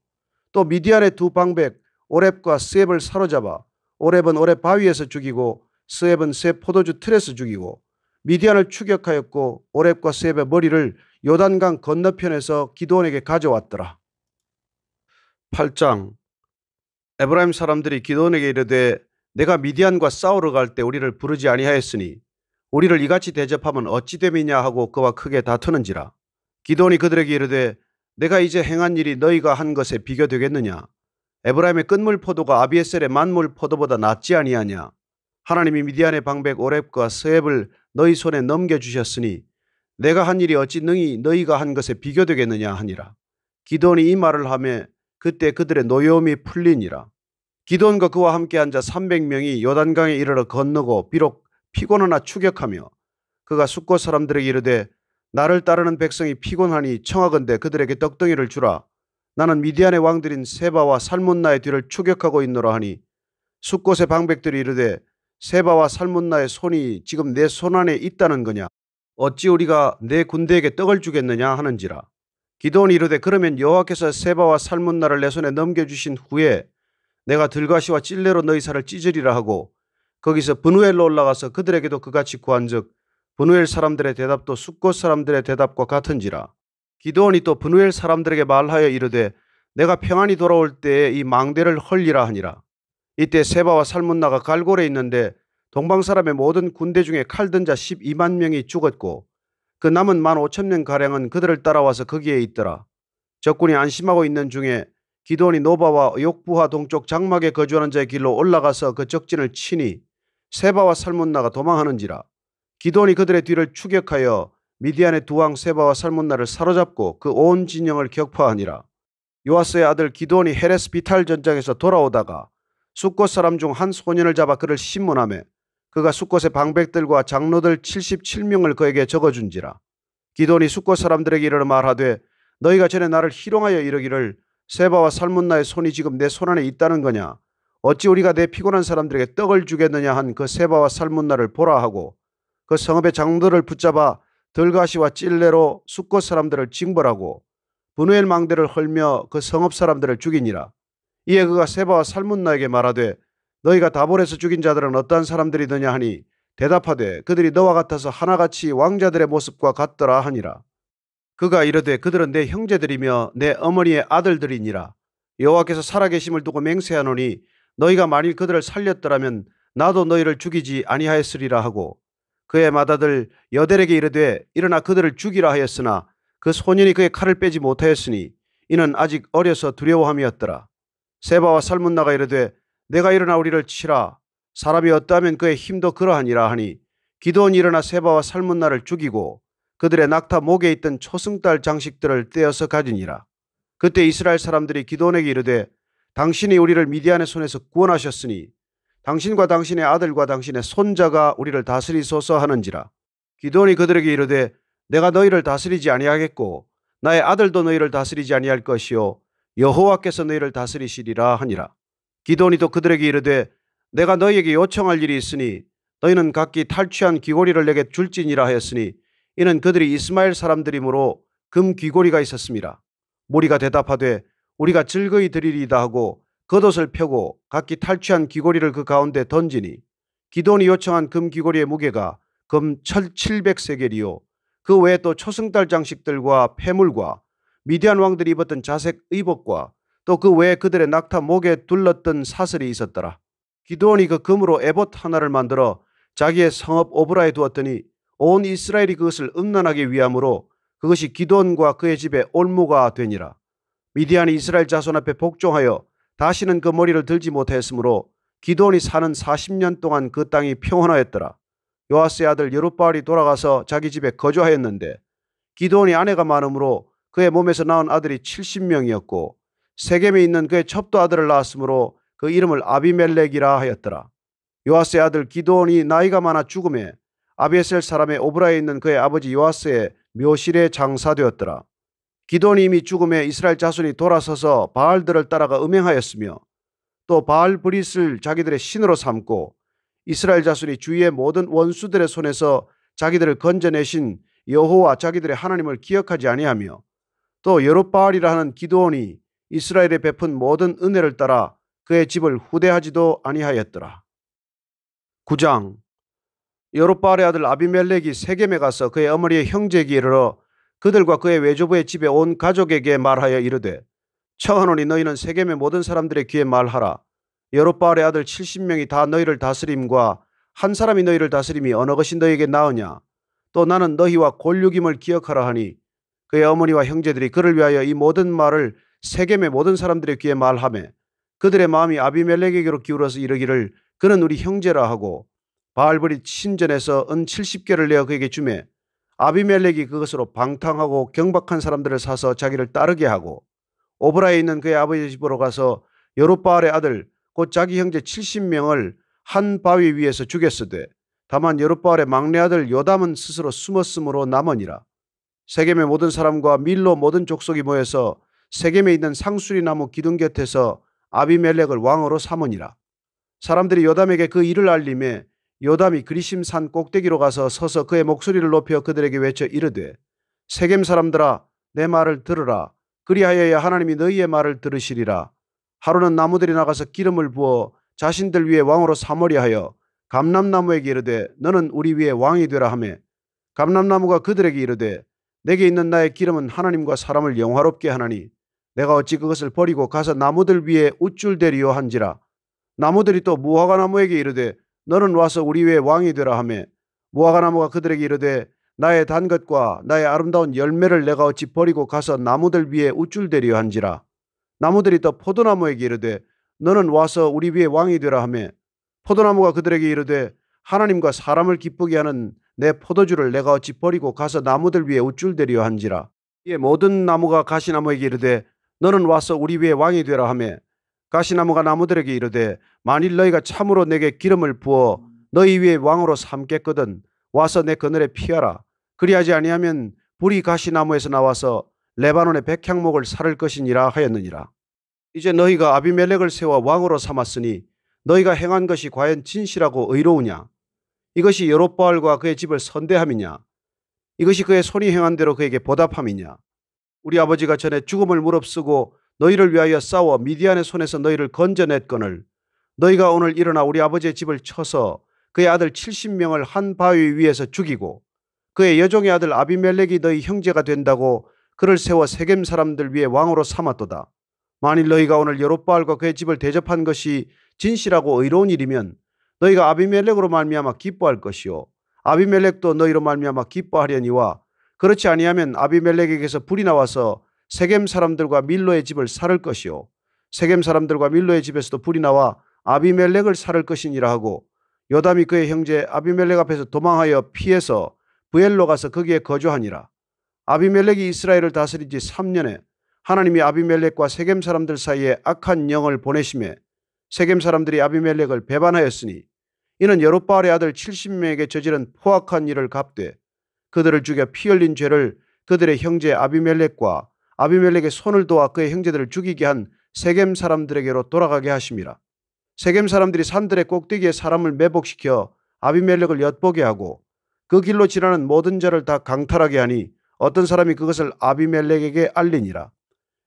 또 미디안의 두 방백 오렙과 스앱을 사로잡아 오렙은 오렙 바위에서 죽이고 스앱은 새 포도주 틀에서 죽이고 미디안을 추격하였고 오렙과 스앱의 머리를 요단강 건너편에서 기드온에게 가져왔더라. 8장. 에브라임 사람들이 기드온에게 이르되 내가 미디안과 싸우러 갈 때 우리를 부르지 아니하였으니 우리를 이같이 대접하면 어찌 됨이냐 하고 그와 크게 다투는지라. 기드온이 그들에게 이르되 내가 이제 행한 일이 너희가 한 것에 비교되겠느냐. 에브라임의 끝물 포도가 아비에셀의 만물 포도보다 낫지 아니하냐. 하나님이 미디안의 방백 오렙과 스앱을 너희 손에 넘겨주셨으니 내가 한 일이 어찌 능히 너희가 한 것에 비교되겠느냐 하니라. 기드온이 이 말을 하며 그때 그들의 노여움이 풀리니라. 기드온과 그와 함께 앉아 300명이 요단강에 이르러 건너고 비록 피곤하나 추격하며 그가 숫곳 사람들에게 이르되 나를 따르는 백성이 피곤하니 청하건대 그들에게 떡덩이를 주라. 나는 미디안의 왕들인 세바와 살문나의 뒤를 추격하고 있노라 하니 숫곳의 방백들이 이르되 세바와 살문나의 손이 지금 내 손안에 있다는 거냐. 어찌 우리가 내 군대에게 떡을 주겠느냐 하는지라. 기드온이 이르되 그러면 여호와께서 세바와 살문나를 내 손에 넘겨주신 후에 내가 들가시와 찔레로 너희 살을 찢으리라 하고 거기서 브누엘로 올라가서 그들에게도 그같이 구한즉 브누엘 사람들의 대답도 숫곳 사람들의 대답과 같은지라. 기드온이 또 브누엘 사람들에게 말하여 이르되 내가 평안히 돌아올 때에 이 망대를 헐리라 하니라. 이때 세바와 살문나가 갈골에 있는데 동방 사람의 모든 군대 중에 칼 든 자 12만 명이 죽었고 그 남은 15,000명 가량은 그들을 따라와서 거기에 있더라. 적군이 안심하고 있는 중에 기드온이 노바와 욕부하 동쪽 장막에 거주하는 자의 길로 올라가서 그 적진을 치니 세바와 살문나가 도망하는지라. 기드온이 그들의 뒤를 추격하여 미디안의 두 왕 세바와 살문나를 사로잡고 그 온 진영을 격파하니라. 요아스의 아들 기드온이 헤레스 비탈 전장에서 돌아오다가 숫곳 사람 중 한 소년을 잡아 그를 신문하며 그가 숫곳의 방백들과 장로들 77명을 그에게 적어준지라. 기드온이 숫곳 사람들에게 이르러 말하되 너희가 전에 나를 희롱하여 이르기를 세바와 살문나의 손이 지금 내 손안에 있다는 거냐. 어찌 우리가 내 피곤한 사람들에게 떡을 주겠느냐 한 그 세바와 살문나를 보라 하고 그 성읍의 장로들을 붙잡아 들가시와 찔레로 숫곳 사람들을 징벌하고 브누엘 망대를 헐며 그 성읍 사람들을 죽이니라. 이에 그가 세바와 살문나에게 말하되 너희가 다볼에서 죽인 자들은 어떠한 사람들이더냐 하니 대답하되 그들이 너와 같아서 하나같이 왕자들의 모습과 같더라 하니라. 그가 이르되 그들은 내 형제들이며 내 어머니의 아들들이니라. 여호와께서 살아계심을 두고 맹세하노니 너희가 만일 그들을 살렸더라면 나도 너희를 죽이지 아니하였으리라 하고 그의 맏아들 여델에게 이르되 일어나 그들을 죽이라 하였으나 그 소년이 그의 칼을 빼지 못하였으니 이는 아직 어려서 두려워함이었더라. 세바와 살문나가 이르되 내가 일어나 우리를 치라. 사람이 어떠하면 그의 힘도 그러하니라 하니 기드온이 일어나 세바와 살문나를 죽이고 그들의 낙타 목에 있던 초승달 장식들을 떼어서 가지니라. 그때 이스라엘 사람들이 기드온에게 이르되 당신이 우리를 미디안의 손에서 구원하셨으니 당신과 당신의 아들과 당신의 손자가 우리를 다스리소서 하는지라. 기드온이 그들에게 이르되 내가 너희를 다스리지 아니하겠고 나의 아들도 너희를 다스리지 아니할 것이요 여호와께서 너희를 다스리시리라 하니라. 기드온이 또 그들에게 이르되 내가 너희에게 요청할 일이 있으니 너희는 각기 탈취한 귀고리를 내게 줄지니라 하였으니 이는 그들이 이스마엘 사람들이므로 금 귀고리가 있었습니다. 무리가 대답하되 우리가 즐거이 드리리이다 하고 겉옷을 펴고 각기 탈취한 귀고리를 그 가운데 던지니 기드온이 요청한 금 귀고리의 무게가 금 1,700세겔이요 그 외에 또 초승달 장식들과 폐물과 미디안 왕들이 입었던 자색 의복과 또 그 외에 그들의 낙타 목에 둘렀던 사슬이 있었더라. 기드온이 그 금으로 에봇 하나를 만들어 자기의 성읍 오브라에 두었더니 온 이스라엘이 그것을 음란하기 위함으로 그것이 기드온과 그의 집에 올무가 되니라. 미디안이 이스라엘 자손 앞에 복종하여 다시는 그 머리를 들지 못하였으므로 기드온이 사는 40년 동안 그 땅이 평온하였더라. 요아스의 아들 여룹바알이 돌아가서 자기 집에 거주하였는데 기드온이 아내가 많으므로 그의 몸에서 낳은 아들이 70명이었고 세겜에 있는 그의 첩도 아들을 낳았으므로 그 이름을 아비멜렉이라 하였더라. 요아스의 아들 기드온이 나이가 많아 죽음에 아비에셀 사람의 오브라에 있는 그의 아버지 요아스의 묘실에 장사되었더라. 기드온이 이미 죽음에 이스라엘 자손이 돌아서서 바알들을 따라가 음행하였으며 또 바알 브릿을 자기들의 신으로 삼고 이스라엘 자손이 주위의 모든 원수들의 손에서 자기들을 건져내신 여호와 자기들의 하나님을 기억하지 아니하며 또 여룹바알이라 하는 기드온이 이스라엘에 베푼 모든 은혜를 따라 그의 집을 후대하지도 아니하였더라. 9장. 여룹바알의 아들 아비멜렉이 세겜에 가서 그의 어머니의 형제에게 이르러 그들과 그의 외조부의 집에 온 가족에게 말하여 이르되 청하노니 너희는 세겜의 모든 사람들의 귀에 말하라. 여룹바알의 아들 70명이 다 너희를 다스림과 한 사람이 너희를 다스림이 어느 것이 너희에게 나으냐. 또 나는 너희와 골육임을 기억하라 하니 그의 어머니와 형제들이 그를 위하여 이 모든 말을 세겜의 모든 사람들의 귀에 말하며 그들의 마음이 아비멜렉에게로 기울어서 이르기를 그는 우리 형제라 하고 바알브릿 신전에서 은 70개를 내어 그에게 주매 아비멜렉이 그것으로 방탕하고 경박한 사람들을 사서 자기를 따르게 하고 오브라에 있는 그의 아버지 집으로 가서 여룹바알의 아들 곧 자기 형제 70명을 한 바위 위에서 죽였으되 다만 여룹바알의 막내 아들 요담은 스스로 숨었으므로 남으니라. 세겜의 모든 사람과 밀로 모든 족속이 모여서 세겜에 있는 상수리 나무 기둥 곁에서 아비멜렉을 왕으로 삼으니라. 사람들이 요담에게 그 일을 알림에 요담이 그리심 산 꼭대기로 가서 서서 그의 목소리를 높여 그들에게 외쳐 이르되 세겜 사람들아 내 말을 들으라. 그리하여야 하나님이 너희의 말을 들으시리라. 하루는 나무들이 나가서 기름을 부어 자신들 위에 왕으로 삼으려 하여 감람나무에게 이르되 너는 우리 위에 왕이 되라 하며 감람나무가 그들에게 이르되 내게 있는 나의 기름은 하나님과 사람을 영화롭게 하나니 내가 어찌 그것을 버리고 가서 나무들 위에 우쭐대리요 한지라. 나무들이 또 무화과나무에게 이르되 너는 와서 우리 위에 왕이 되라 하며 무화과나무가 그들에게 이르되 나의 단 것과 나의 아름다운 열매를 내가 어찌 버리고 가서 나무들 위에 우쭐대리요 한지라. 나무들이 또 포도나무에게 이르되 너는 와서 우리 위에 왕이 되라 하며 포도나무가 그들에게 이르되 하나님과 사람을 기쁘게 하는 내 포도주를 내가 어찌 버리고 가서 나무들 위에 우쭐대리요 한지라. 이에 모든 나무가 가시나무에게 이르되 너는 와서 우리 위에 왕이 되라 하며 가시나무가 나무들에게 이르되 만일 너희가 참으로 내게 기름을 부어 너희 위에 왕으로 삼겠거든 와서 내 그늘에 피하라. 그리하지 아니하면 불이 가시나무에서 나와서 레바논의 백향목을 살을 것이니라 하였느니라. 이제 너희가 아비멜렉을 세워 왕으로 삼았으니 너희가 행한 것이 과연 진실하고 의로우냐. 이것이 여룹바알과 그의 집을 선대함이냐. 이것이 그의 손이 행한 대로 그에게 보답함이냐. 우리 아버지가 전에 죽음을 무릅쓰고 너희를 위하여 싸워 미디안의 손에서 너희를 건져냈거늘 너희가 오늘 일어나 우리 아버지의 집을 쳐서 그의 아들 70명을 한 바위 위에서 죽이고 그의 여종의 아들 아비멜렉이 너희 형제가 된다고 그를 세워 세겜 사람들 위에 왕으로 삼았도다. 만일 너희가 오늘 여룹바알과 그의 집을 대접한 것이 진실하고 의로운 일이면 너희가 아비멜렉으로 말미암아 기뻐할 것이요 아비멜렉도 너희로 말미암아 기뻐하려니와 그렇지 아니하면 아비멜렉에게서 불이 나와서 세겜 사람들과 밀로의 집을 살을 것이요 세겜 사람들과 밀로의 집에서도 불이 나와 아비멜렉을 살을 것이니라 하고 요담이 그의 형제 아비멜렉 앞에서 도망하여 피해서 부엘로 가서 거기에 거주하니라. 아비멜렉이 이스라엘을 다스린 지 3년에 하나님이 아비멜렉과 세겜 사람들 사이에 악한 영을 보내심에 세겜 사람들이 아비멜렉을 배반하였으니 이는 여룹바알의 아들 70명에게 저지른 포악한 일을 갚되 그들을 죽여 피 흘린 죄를 그들의 형제 아비멜렉과 아비멜렉의 손을 도와 그의 형제들을 죽이게 한 세겜 사람들에게로 돌아가게 하심이라. 세겜 사람들이 산들의 꼭대기에 사람을 매복시켜 아비멜렉을 엿보게 하고 그 길로 지나는 모든 자를 다 강탈하게 하니 어떤 사람이 그것을 아비멜렉에게 알리니라.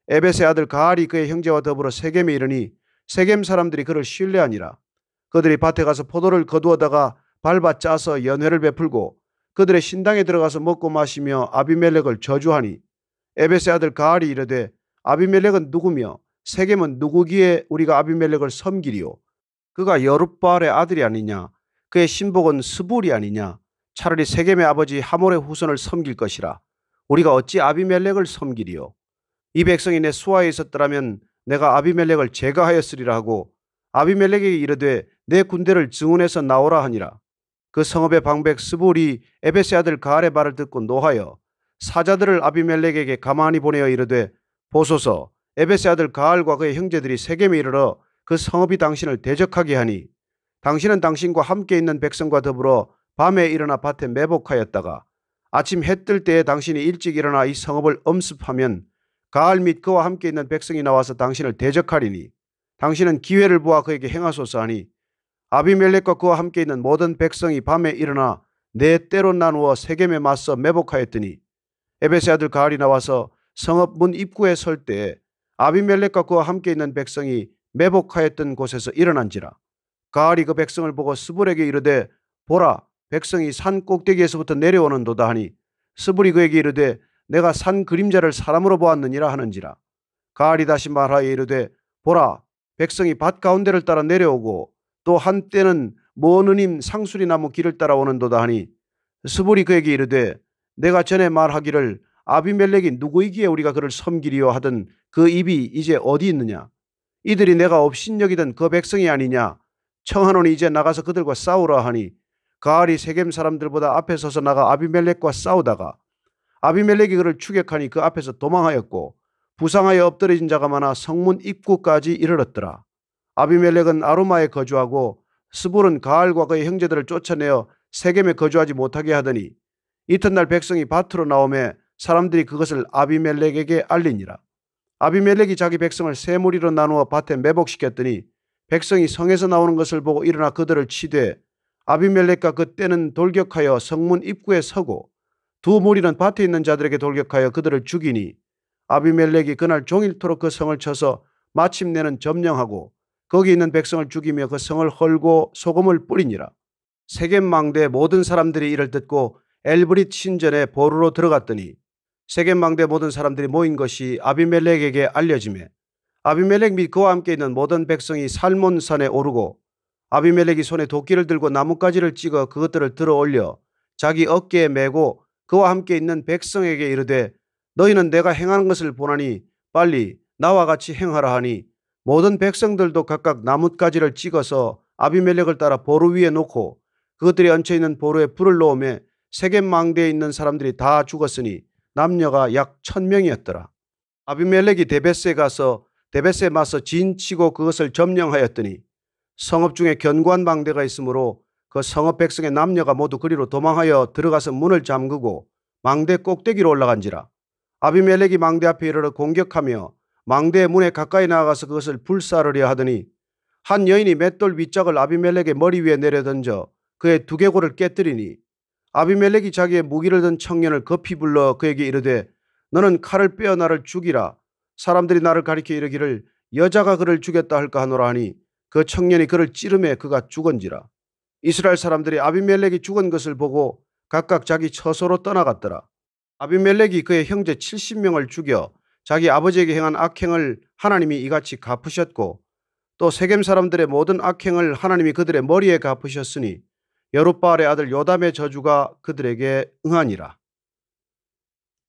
에벳의 아들 가알이 그의 형제와 더불어 세겜에 이르니 세겜 사람들이 그를 신뢰하니라. 그들이 밭에 가서 포도를 거두어다가 밟아 짜서 연회를 베풀고 그들의 신당에 들어가서 먹고 마시며 아비멜렉을 저주하니 에벳의 아들 가알이 이르되 아비멜렉은 누구며 세겜은 누구기에 우리가 아비멜렉을 섬기리요. 그가 여룹바알의 아들이 아니냐. 그의 신복은 스불이 아니냐. 차라리 세겜의 아버지 하몰의 후손을 섬길 것이라. 우리가 어찌 아비멜렉을 섬기리요. 이 백성이 내 수하에 있었더라면 내가 아비멜렉을 제거하였으리라 하고 아비멜렉에게 이르되 내 군대를 증언해서 나오라 하니라. 그 성읍의 방백 스불이 에벳의 아들 가알의 말을 듣고 노하여 사자들을 아비멜렉에게 가만히 보내어 이르되 보소서 에벳의 아들 가알과 그의 형제들이 세겜에 이르러 그 성읍이 당신을 대적하게 하니 당신은 당신과 함께 있는 백성과 더불어 밤에 일어나 밭에 매복하였다가 아침 해 뜰 때에 당신이 일찍 일어나 이 성읍을 엄습하면 가알 및 그와 함께 있는 백성이 나와서 당신을 대적하리니 당신은 기회를 보아 그에게 행하소서 하니 아비멜렉과 그와 함께 있는 모든 백성이 밤에 일어나 네 때로 나누어 세겜에 맞서 매복하였더니 에벳의 아들 가알이 나와서 성읍 문 입구에 설 때에 아비멜렉과 그와 함께 있는 백성이 매복하였던 곳에서 일어난지라. 가알이 그 백성을 보고 스불에게 이르되 보라 백성이 산 꼭대기에서부터 내려오는도다 하니 스불이 그에게 이르되 내가 산 그림자를 사람으로 보았느니라 하는지라. 가알이 다시 말하여 이르되 보라 백성이 밭 가운데를 따라 내려오고 또 한때는 모느님 상수리 나무 길을 따라 오는도다 하니 스불이 그에게 이르되 내가 전에 말하기를 아비멜렉이 누구이기에 우리가 그를 섬기리요 하던 그 입이 이제 어디 있느냐. 이들이 내가 업신여기던 그 백성이 아니냐. 청하노니 이제 나가서 그들과 싸우라 하니 가알이 세겜 사람들보다 앞에 서서 나가 아비멜렉과 싸우다가 아비멜렉이 그를 추격하니 그 앞에서 도망하였고 부상하여 엎드러진 자가 많아 성문 입구까지 이르렀더라. 아비멜렉은 아루마에 거주하고 스불은 가알과 그의 형제들을 쫓아내어 세겜에 거주하지 못하게 하더니 이튿날 백성이 밭으로 나오매 사람들이 그것을 아비멜렉에게 알리니라. 아비멜렉이 자기 백성을 세 무리로 나누어 밭에 매복시켰더니 백성이 성에서 나오는 것을 보고 일어나 그들을 치되 아비멜렉과 그 떼는 돌격하여 성문 입구에 서고 두 무리는 밭에 있는 자들에게 돌격하여 그들을 죽이니 아비멜렉이 그날 종일토록 그 성을 쳐서 마침내는 점령하고 거기 있는 백성을 죽이며 그 성을 헐고 소금을 뿌리니라. 세겜 망대 모든 사람들이 이를 듣고 엘브릿 신전에 보루로 들어갔더니 세겜 망대 모든 사람들이 모인 것이 아비멜렉에게 알려지매 아비멜렉 및 그와 함께 있는 모든 백성이 살몬산에 오르고 아비멜렉이 손에 도끼를 들고 나뭇가지를 찍어 그것들을 들어 올려 자기 어깨에 메고 그와 함께 있는 백성에게 이르되 너희는 내가 행하는 것을 보나니 빨리 나와 같이 행하라 하니 모든 백성들도 각각 나뭇가지를 찍어서 아비멜렉을 따라 보루 위에 놓고 그것들이 얹혀있는 보루에 불을 놓으며 세겜 망대에 있는 사람들이 다 죽었으니 남녀가 약 1000명이었더라. 아비멜렉이 데베스에 가서 데베스에 맞서 진치고 그것을 점령하였더니 성읍 중에 견고한 망대가 있으므로 그 성읍 백성의 남녀가 모두 그리로 도망하여 들어가서 문을 잠그고 망대 꼭대기로 올라간지라. 아비멜렉이 망대 앞에 이르러 공격하며 망대의 문에 가까이 나아가서 그것을 불사르려 하더니 한 여인이 맷돌 윗짝을 아비멜렉의 머리 위에 내려던져 그의 두개골을 깨뜨리니 아비멜렉이 자기의 무기를 든 청년을 급히 불러 그에게 이르되 너는 칼을 빼어 나를 죽이라. 사람들이 나를 가리켜 이르기를 여자가 그를 죽였다 할까 하노라 하니 그 청년이 그를 찌르매 그가 죽은지라. 이스라엘 사람들이 아비멜렉이 죽은 것을 보고 각각 자기 처소로 떠나갔더라. 아비멜렉이 그의 형제 70명을 죽여 자기 아버지에게 행한 악행을 하나님이 이같이 갚으셨고 또 세겜 사람들의 모든 악행을 하나님이 그들의 머리에 갚으셨으니 여룻바알의 아들 요담의 저주가 그들에게 응하니라.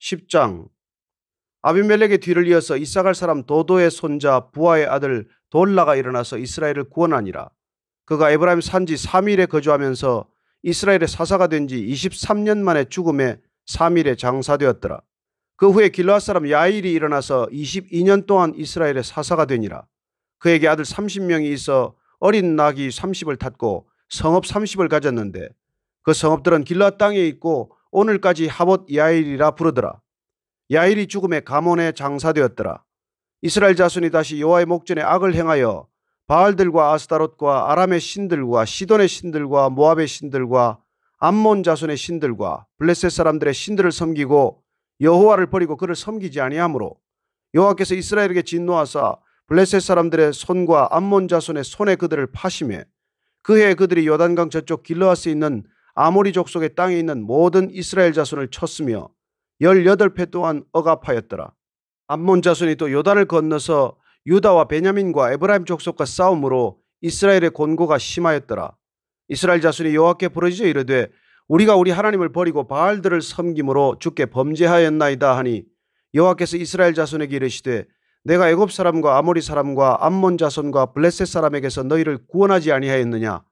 10장. 아비멜렉의 뒤를 이어서 이사갈 사람 도도의 손자 부하의 아들 돌라가 일어나서 이스라엘을 구원하니라. 그가 에브라임 산지 3일에 거주하면서 이스라엘의 사사가 된 지 23년 만에 죽음에 3일에 장사되었더라. 그 후에 길르앗 사람 야일이 일어나서 22년 동안 이스라엘의 사사가 되니라. 그에게 아들 30명이 있어 어린 낙이 30을 탔고 성읍 30을 가졌는데 그 성읍들은 길르앗 땅에 있고 오늘까지 하봇 야일이라 부르더라. 야일이 죽음에 가몬에 장사되었더라. 이스라엘 자손이 다시 여호와의 목전에 악을 행하여 바알들과 아스타롯과 아람의 신들과 시돈의 신들과 모압의 신들과 암몬 자손의 신들과 블레셋 사람들의 신들을 섬기고 여호와를 버리고 그를 섬기지 아니하므로 여호와께서 이스라엘에게 진노하사 블레셋 사람들의 손과 암몬 자손의 손에 그들을 파시매 그 해에 그들이 요단강 저쪽 길르앗에 있는 아모리 족속의 땅에 있는 모든 이스라엘 자손을 쳤으며 18회 동안 억압하였더라. 암몬 자손이 또 요단을 건너서 유다와 베냐민과 에브라임 족속과 싸움으로 이스라엘의 곤고가 심하였더라. 이스라엘 자손이 여호와께 부르짖어 이르되 우리가 우리 하나님을 버리고 바알들을 섬김으로 주께 범죄하였나이다 하니 여호와께서 이스라엘 자손에게 이르시되 내가 애굽 사람과 아모리 사람과 암몬 자손과 블레셋 사람에게서 너희를 구원하지 아니하였느냐.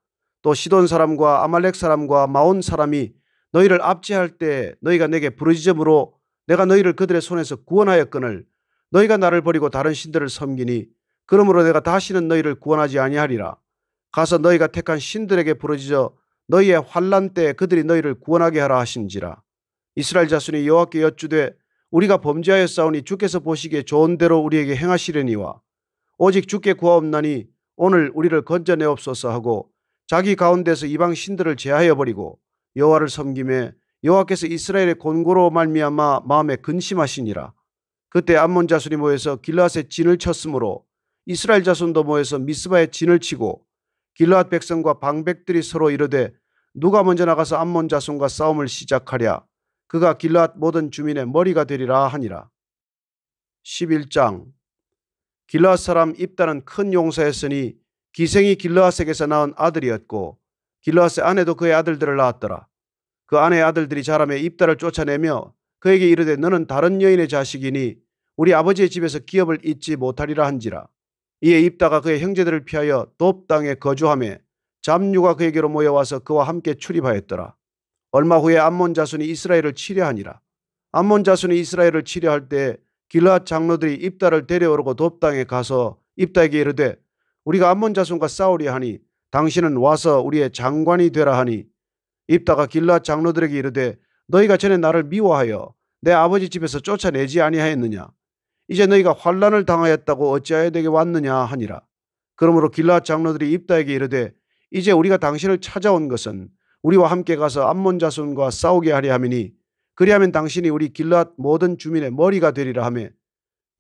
또 시돈 사람과 아말렉 사람과 마온 사람이 너희를 압제할 때 너희가 내게 부르짖음으로 내가 너희를 그들의 손에서 구원하였거늘 너희가 나를 버리고 다른 신들을 섬기니 그러므로 내가 다시는 너희를 구원하지 아니하리라. 가서 너희가 택한 신들에게 부르짖어 너희의 환난 때에 그들이 너희를 구원하게 하라 하신지라. 이스라엘 자손이 여호와께 여쭈되 우리가 범죄하였사오니 주께서 보시기에 좋은 대로 우리에게 행하시려니와 오직 주께 구하옵나니 오늘 우리를 건져내옵소서 하고 자기 가운데서 이방 신들을 제하여 버리고 여호와를 섬김에 여호와께서 이스라엘의 곤고로 말미암아 마음에 근심하시니라. 그때 암몬 자손이 모여서 길르앗에 진을 쳤으므로 이스라엘 자손도 모여서 미스바에 진을 치고 길르앗 백성과 방백들이 서로 이르되 누가 먼저 나가서 암몬 자손과 싸움을 시작하랴. 그가 길르앗 모든 주민의 머리가 되리라 하니라. 11장. 길르앗 사람 입다는 큰 용사였으니 기생이 길르앗에게서 낳은 아들이었고 길르앗의 아내도 그의 아들들을 낳았더라. 그 아내의 아들들이 자라매 입다를 쫓아내며 그에게 이르되 너는 다른 여인의 자식이니 우리 아버지의 집에서 기업을 잇지 못하리라 한지라. 이에 입다가 그의 형제들을 피하여 돕 땅에 거주하며 잡류가 그에게로 모여와서 그와 함께 출입하였더라. 얼마 후에 암몬 자손이 이스라엘을 치려하니라. 암몬 자손이 이스라엘을 치려할 때 길르앗 장로들이 입다를 데려오려고 돕 땅에 가서 입다에게 이르되 우리가 암몬 자손과 싸우려 하니 당신은 와서 우리의 장관이 되라 하니 입다가 길르앗 장로들에게 이르되 너희가 전에 나를 미워하여 내 아버지 집에서 쫓아내지 아니하였느냐. 이제 너희가 환난을 당하였다고 어찌하여 내게 왔느냐 하니라. 그러므로 길르앗 장로들이 입다에게 이르되 이제 우리가 당신을 찾아온 것은 우리와 함께 가서 암몬 자손과 싸우게 하려 함이니 그리하면 당신이 우리 길르앗 모든 주민의 머리가 되리라 하며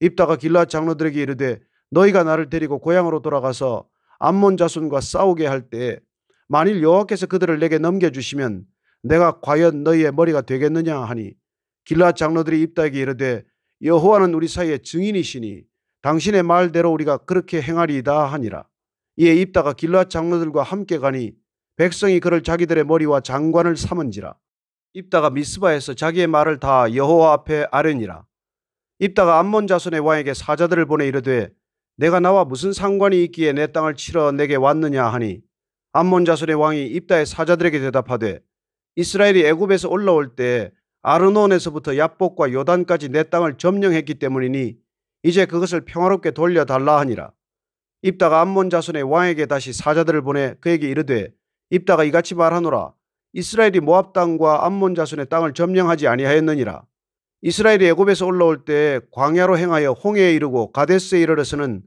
입다가 길르앗 장로들에게 이르되 너희가 나를 데리고 고향으로 돌아가서 암몬 자손과 싸우게 할 때에 만일 여호와께서 그들을 내게 넘겨주시면 내가 과연 너희의 머리가 되겠느냐 하니 길르앗 장로들이 입다에게 이르되 여호와는 우리 사이에 증인이시니 당신의 말대로 우리가 그렇게 행하리이다 하니라. 이에 입다가 길르앗 장로들과 함께 가니 백성이 그를 자기들의 머리와 장관을 삼은지라. 입다가 미스바에서 자기의 말을 다 여호와 앞에 아뢰니라. 입다가 암몬 자손의 왕에게 사자들을 보내 이르되 내가 나와 무슨 상관이 있기에 내 땅을 치러 내게 왔느냐 하니 암몬 자손의 왕이 입다의 사자들에게 대답하되 이스라엘이 애굽에서 올라올 때 아르논에서부터 야복과 요단까지 내 땅을 점령했기 때문이니 이제 그것을 평화롭게 돌려달라 하니라. 입다가 암몬 자손의 왕에게 다시 사자들을 보내 그에게 이르되 입다가 이같이 말하노라. 이스라엘이 모압 땅과 암몬 자손의 땅을 점령하지 아니하였느니라. 이스라엘이 애굽에서 올라올 때 광야로 행하여 홍해에 이르고 가데스에 이르러서는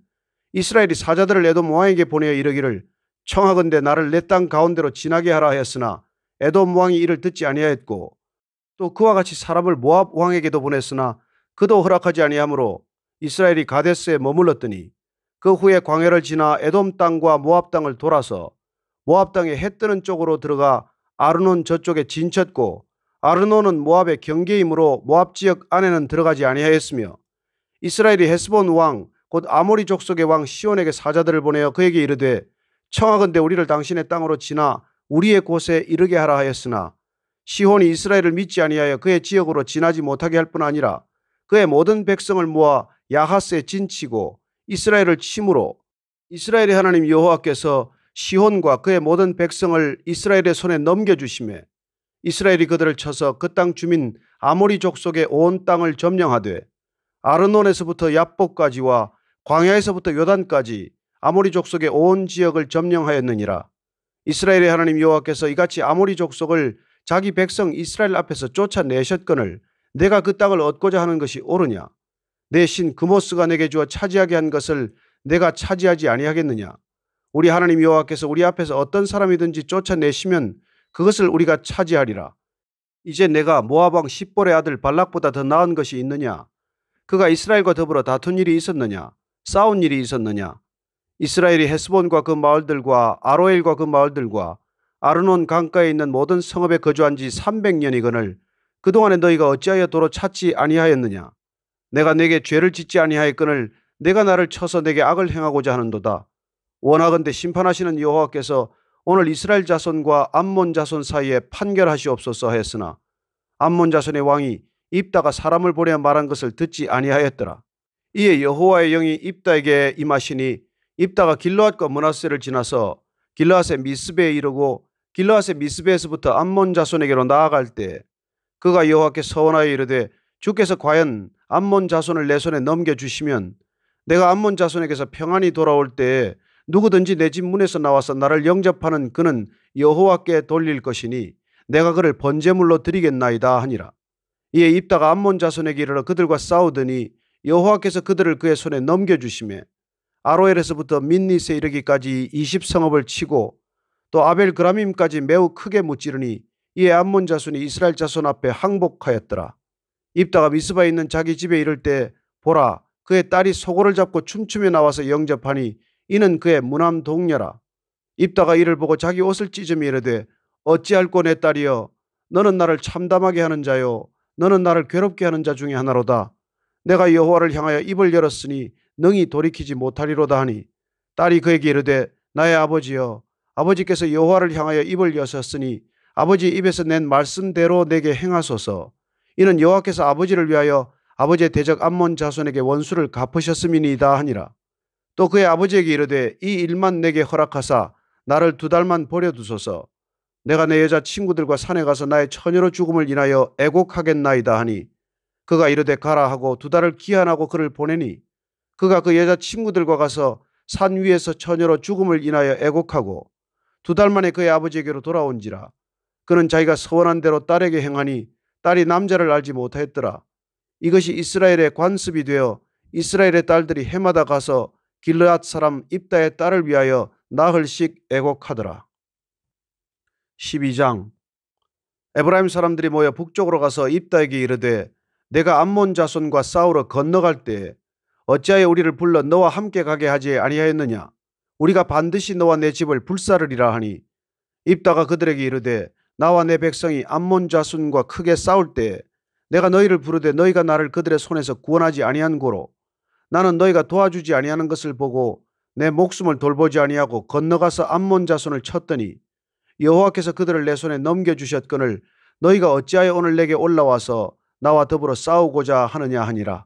이스라엘이 사자들을 에돔 왕에게 보내어 이르기를 청하건대 나를 내 땅 가운데로 지나게 하라 하였으나 에돔 왕이 이를 듣지 아니하였고 또 그와 같이 사람을 모압 왕에게도 보냈으나 그도 허락하지 아니하므로 이스라엘이 가데스에 머물렀더니 그 후에 광야를 지나 에돔 땅과 모압 땅을 돌아서 모압 땅의 해 뜨는 쪽으로 들어가 아르논 저쪽에 진쳤고 아르논은 모압의 경계이므로 모압 지역 안에는 들어가지 아니하였으며 이스라엘이 헤스본 왕 곧 아모리 족속의 왕 시온에게 사자들을 보내어 그에게 이르되 청하건대 우리를 당신의 땅으로 지나 우리의 곳에 이르게 하라 하였으나 시온이 이스라엘을 믿지 아니하여 그의 지역으로 지나지 못하게 할 뿐 아니라 그의 모든 백성을 모아 야하스에 진치고 이스라엘을 치므로 이스라엘의 하나님 여호와께서 시온과 그의 모든 백성을 이스라엘의 손에 넘겨주시매 이스라엘이 그들을 쳐서 그 땅 주민 아모리 족속의 온 땅을 점령하되 아르논에서부터 야복까지와 광야에서부터 요단까지 아모리 족속의 온 지역을 점령하였느니라. 이스라엘의 하나님 여호와께서 이같이 아모리 족속을 자기 백성 이스라엘 앞에서 쫓아내셨거늘 내가 그 땅을 얻고자 하는 것이 옳으냐? 내 신 그모스가 내게 주어 차지하게 한 것을 내가 차지하지 아니하겠느냐? 우리 하나님 여호와께서 우리 앞에서 어떤 사람이든지 쫓아내시면 그것을 우리가 차지하리라. 이제 내가 모압 왕 십볼의 아들 발락보다 더 나은 것이 있느냐? 그가 이스라엘과 더불어 다툰 일이 있었느냐? 싸운 일이 있었느냐? 이스라엘이 헤스본과 그 마을들과 아로엘과 그 마을들과 아르논 강가에 있는 모든 성읍에 거주한 지 300년이거늘 그동안에 너희가 어찌하여 도로 찾지 아니하였느냐? 내가 내게 죄를 짓지 아니하였거늘 내가 나를 쳐서 내게 악을 행하고자 하는도다. 원하건대 심판하시는 여호와께서 오늘 이스라엘 자손과 암몬 자손 사이에 판결하시옵소서 하였으나 암몬 자손의 왕이 입다가 사람을 보내 말한 것을 듣지 아니하였더라. 이에 여호와의 영이 입다에게 임하시니 입다가 길르앗과 므낫세를 지나서 길르앗의 미스베에 이르고 길르앗의 미스베에서부터 암몬 자손에게로 나아갈 때 그가 여호와께 서원하여 이르되 주께서 과연 암몬 자손을 내 손에 넘겨주시면 내가 암몬 자손에게서 평안히 돌아올 때에 누구든지 내 집 문에서 나와서 나를 영접하는 그는 여호와께 돌릴 것이니 내가 그를 번제물로 드리겠나이다 하니라. 이에 입다가 암몬 자손에게 이르러 그들과 싸우더니 여호와께서 그들을 그의 손에 넘겨주시매 아로엘에서부터 민닛에 이르기까지 20성읍을 치고 또 아벨그라밈까지 매우 크게 무찌르니 이에 암몬 자손이 이스라엘 자손 앞에 항복하였더라. 입다가 미스바에 있는 자기 집에 이를 때 보라 그의 딸이 소고를 잡고 춤추며 나와서 영접하니 이는 그의 무남 동녀라. 입다가 이를 보고 자기 옷을 찢으며 이르되 어찌할꼬 내 딸이여 너는 나를 참담하게 하는 자요 너는 나를 괴롭게 하는 자 중에 하나로다. 내가 여호와를 향하여 입을 열었으니 능히 돌이키지 못하리로다 하니 딸이 그에게 이르되 나의 아버지여 아버지께서 여호와를 향하여 입을 여셨으니 아버지 입에서 낸 말씀대로 내게 행하소서. 이는 여호와께서 아버지를 위하여 아버지의 대적 암몬 자손에게 원수를 갚으셨음이니이다 하니라. 또 그의 아버지에게 이르되 이 일만 내게 허락하사 나를 2달만 버려두소서. 내가 내 여자 친구들과 산에 가서 나의 처녀로 죽음을 인하여 애곡하겠나이다 하니 그가 이르되 가라 하고 2달을 기한하고 그를 보내니 그가 그 여자 친구들과 가서 산 위에서 처녀로 죽음을 인하여 애곡하고 2달 만에 그의 아버지에게로 돌아온지라. 그는 자기가 서원한 대로 딸에게 행하니 딸이 남자를 알지 못하였더라. 이것이 이스라엘의 관습이 되어 이스라엘의 딸들이 해마다 가서 길르앗 사람 입다의 딸을 위하여 나흘씩 애곡하더라. 12장. 에브라임 사람들이 모여 북쪽으로 가서 입다에게 이르되 내가 암몬 자손과 싸우러 건너갈 때에 어찌하여 우리를 불러 너와 함께 가게 하지 아니하였느냐. 우리가 반드시 너와 내 집을 불사르리라 하니 입다가 그들에게 이르되 나와 내 백성이 암몬 자손과 크게 싸울 때에 내가 너희를 부르되 너희가 나를 그들의 손에서 구원하지 아니한 고로 나는 너희가 도와주지 아니하는 것을 보고 내 목숨을 돌보지 아니하고 건너가서 암몬 자손을 쳤더니 여호와께서 그들을 내 손에 넘겨주셨거늘 너희가 어찌하여 오늘 내게 올라와서 나와 더불어 싸우고자 하느냐 하니라.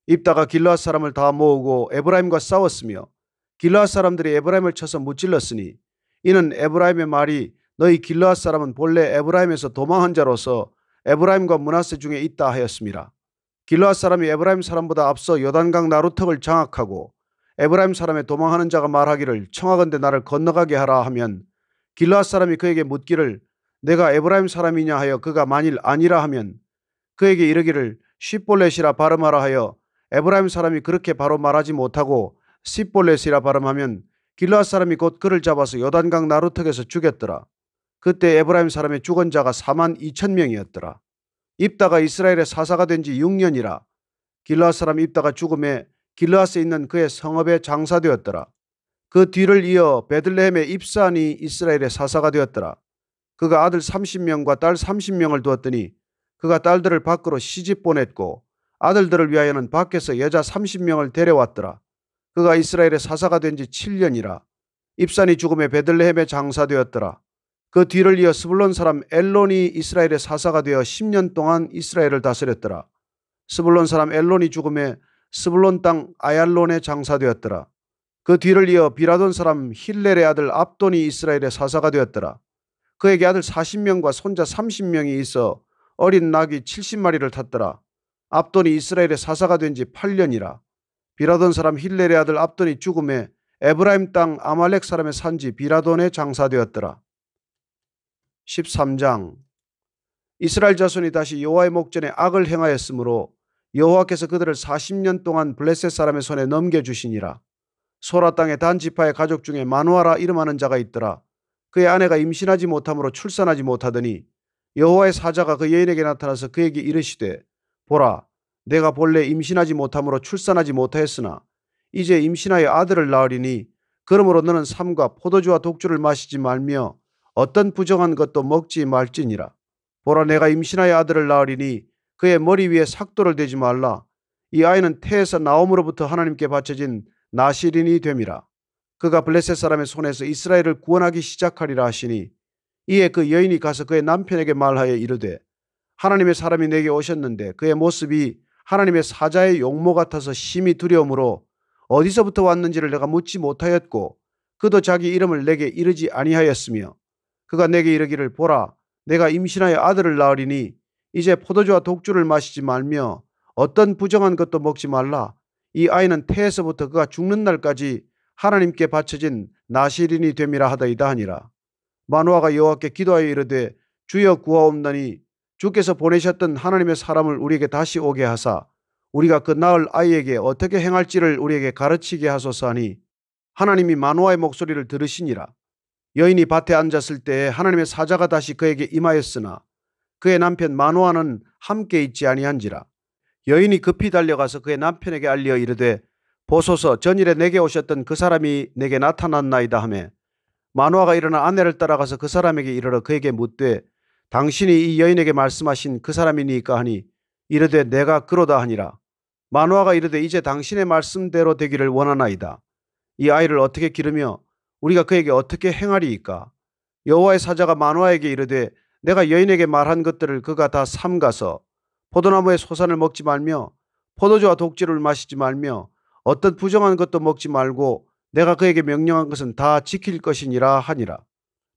입다가 길르앗 사람을 다 모으고 에브라임과 싸웠으며 길르앗 사람들이 에브라임을 쳐서 무찔렀으니 이는 에브라임의 말이 너희 길르앗 사람은 본래 에브라임에서 도망한 자로서 에브라임과 므낫세 중에 있다 하였습니다. 길르앗 사람이 에브라임 사람보다 앞서 요단강 나루턱을 장악하고 에브라임 사람의 도망하는 자가 말하기를 청하건대 나를 건너가게 하라 하면 길르앗 사람이 그에게 묻기를 내가 에브라임 사람이냐 하여 그가 만일 아니라 하면 그에게 이르기를 쉿볼렛이라 발음하라 하여 에브라임 사람이 그렇게 바로 말하지 못하고 쉿볼렛이라 발음하면 길르앗 사람이 곧 그를 잡아서 요단강 나루턱에서 죽였더라. 그때 에브라임 사람의 죽은 자가 42,000명이었더라. 입다가 이스라엘의 사사가 된 지 6년이라. 길르앗 사람 입다가 죽음에 길르앗에 있는 그의 성읍에 장사되었더라. 그 뒤를 이어 베들레헴의 입산이 이스라엘의 사사가 되었더라. 그가 아들 30명과 딸 30명을 두었더니 그가 딸들을 밖으로 시집 보냈고 아들들을 위하여는 밖에서 여자 30명을 데려왔더라. 그가 이스라엘의 사사가 된 지 7년이라. 입산이 죽음에 베들레헴에 장사되었더라. 그 뒤를 이어 스불론 사람 엘론이 이스라엘의 사사가 되어 10년 동안 이스라엘을 다스렸더라. 스불론 사람 엘론이 죽음에 스불론 땅 아얄론에 장사되었더라. 그 뒤를 이어 비라돈 사람 힐렐의 아들 압돈이 이스라엘의 사사가 되었더라. 그에게 아들 40명과 손자 30명이 있어 어린 낙이 70마리를 탔더라. 압돈이 이스라엘의 사사가 된 지 8년이라. 비라돈 사람 힐렐의 아들 압돈이 죽음에 에브라임 땅 아말렉 사람의 산지 비라돈에 장사되었더라. 13장. 이스라엘 자손이 다시 여호와의 목전에 악을 행하였으므로 여호와께서 그들을 40년 동안 블레셋 사람의 손에 넘겨주시니라. 소라 땅의 단 지파의 가족 중에 마누아라 이름하는 자가 있더라. 그의 아내가 임신하지 못함으로 출산하지 못하더니 여호와의 사자가 그 여인에게 나타나서 그에게 이르시되 보라 내가 본래 임신하지 못함으로 출산하지 못하였으나 이제 임신하여 아들을 낳으리니 그러므로 너는 삼과 포도주와 독주를 마시지 말며 어떤 부정한 것도 먹지 말지니라. 보라 내가 임신하여 아들을 낳으리니 그의 머리 위에 삭도를 대지 말라. 이 아이는 태에서 나옴으로부터 하나님께 바쳐진 나실인이 됨이라. 그가 블레셋 사람의 손에서 이스라엘을 구원하기 시작하리라 하시니 이에 그 여인이 가서 그의 남편에게 말하여 이르되 하나님의 사람이 내게 오셨는데 그의 모습이 하나님의 사자의 용모 같아서 심히 두려움으로 어디서부터 왔는지를 내가 묻지 못하였고 그도 자기 이름을 내게 이르지 아니하였으며 그가 내게 이르기를 보라 내가 임신하여 아들을 낳으리니 이제 포도주와 독주를 마시지 말며 어떤 부정한 것도 먹지 말라. 이 아이는 태에서부터 그가 죽는 날까지 하나님께 바쳐진 나실인이 됨이라 하더이다 하니라. 마노아가 여호와께 기도하여 이르되 주여 구하옵나니 주께서 보내셨던 하나님의 사람을 우리에게 다시 오게 하사 우리가 그 낳을 아이에게 어떻게 행할지를 우리에게 가르치게 하소서 하니 하나님이 마노아의 목소리를 들으시니라. 여인이 밭에 앉았을 때에 하나님의 사자가 다시 그에게 임하였으나 그의 남편 마노아는 함께 있지 아니한지라. 여인이 급히 달려가서 그의 남편에게 알리어 이르되 보소서 전일에 내게 오셨던 그 사람이 내게 나타났나이다 하매 마노아가 일어나 아내를 따라가서 그 사람에게 이르러 그에게 묻되 당신이 이 여인에게 말씀하신 그 사람이니까 하니 이르되 내가 그로다 하니라. 마노아가 이르되 이제 당신의 말씀대로 되기를 원하나이다. 이 아이를 어떻게 기르며 우리가 그에게 어떻게 행하리이까. 여호와의 사자가 마노아에게 이르되 내가 여인에게 말한 것들을 그가 다 삼가서 포도나무의 소산을 먹지 말며 포도주와 독주를 마시지 말며 어떤 부정한 것도 먹지 말고 내가 그에게 명령한 것은 다 지킬 것이니라 하니라.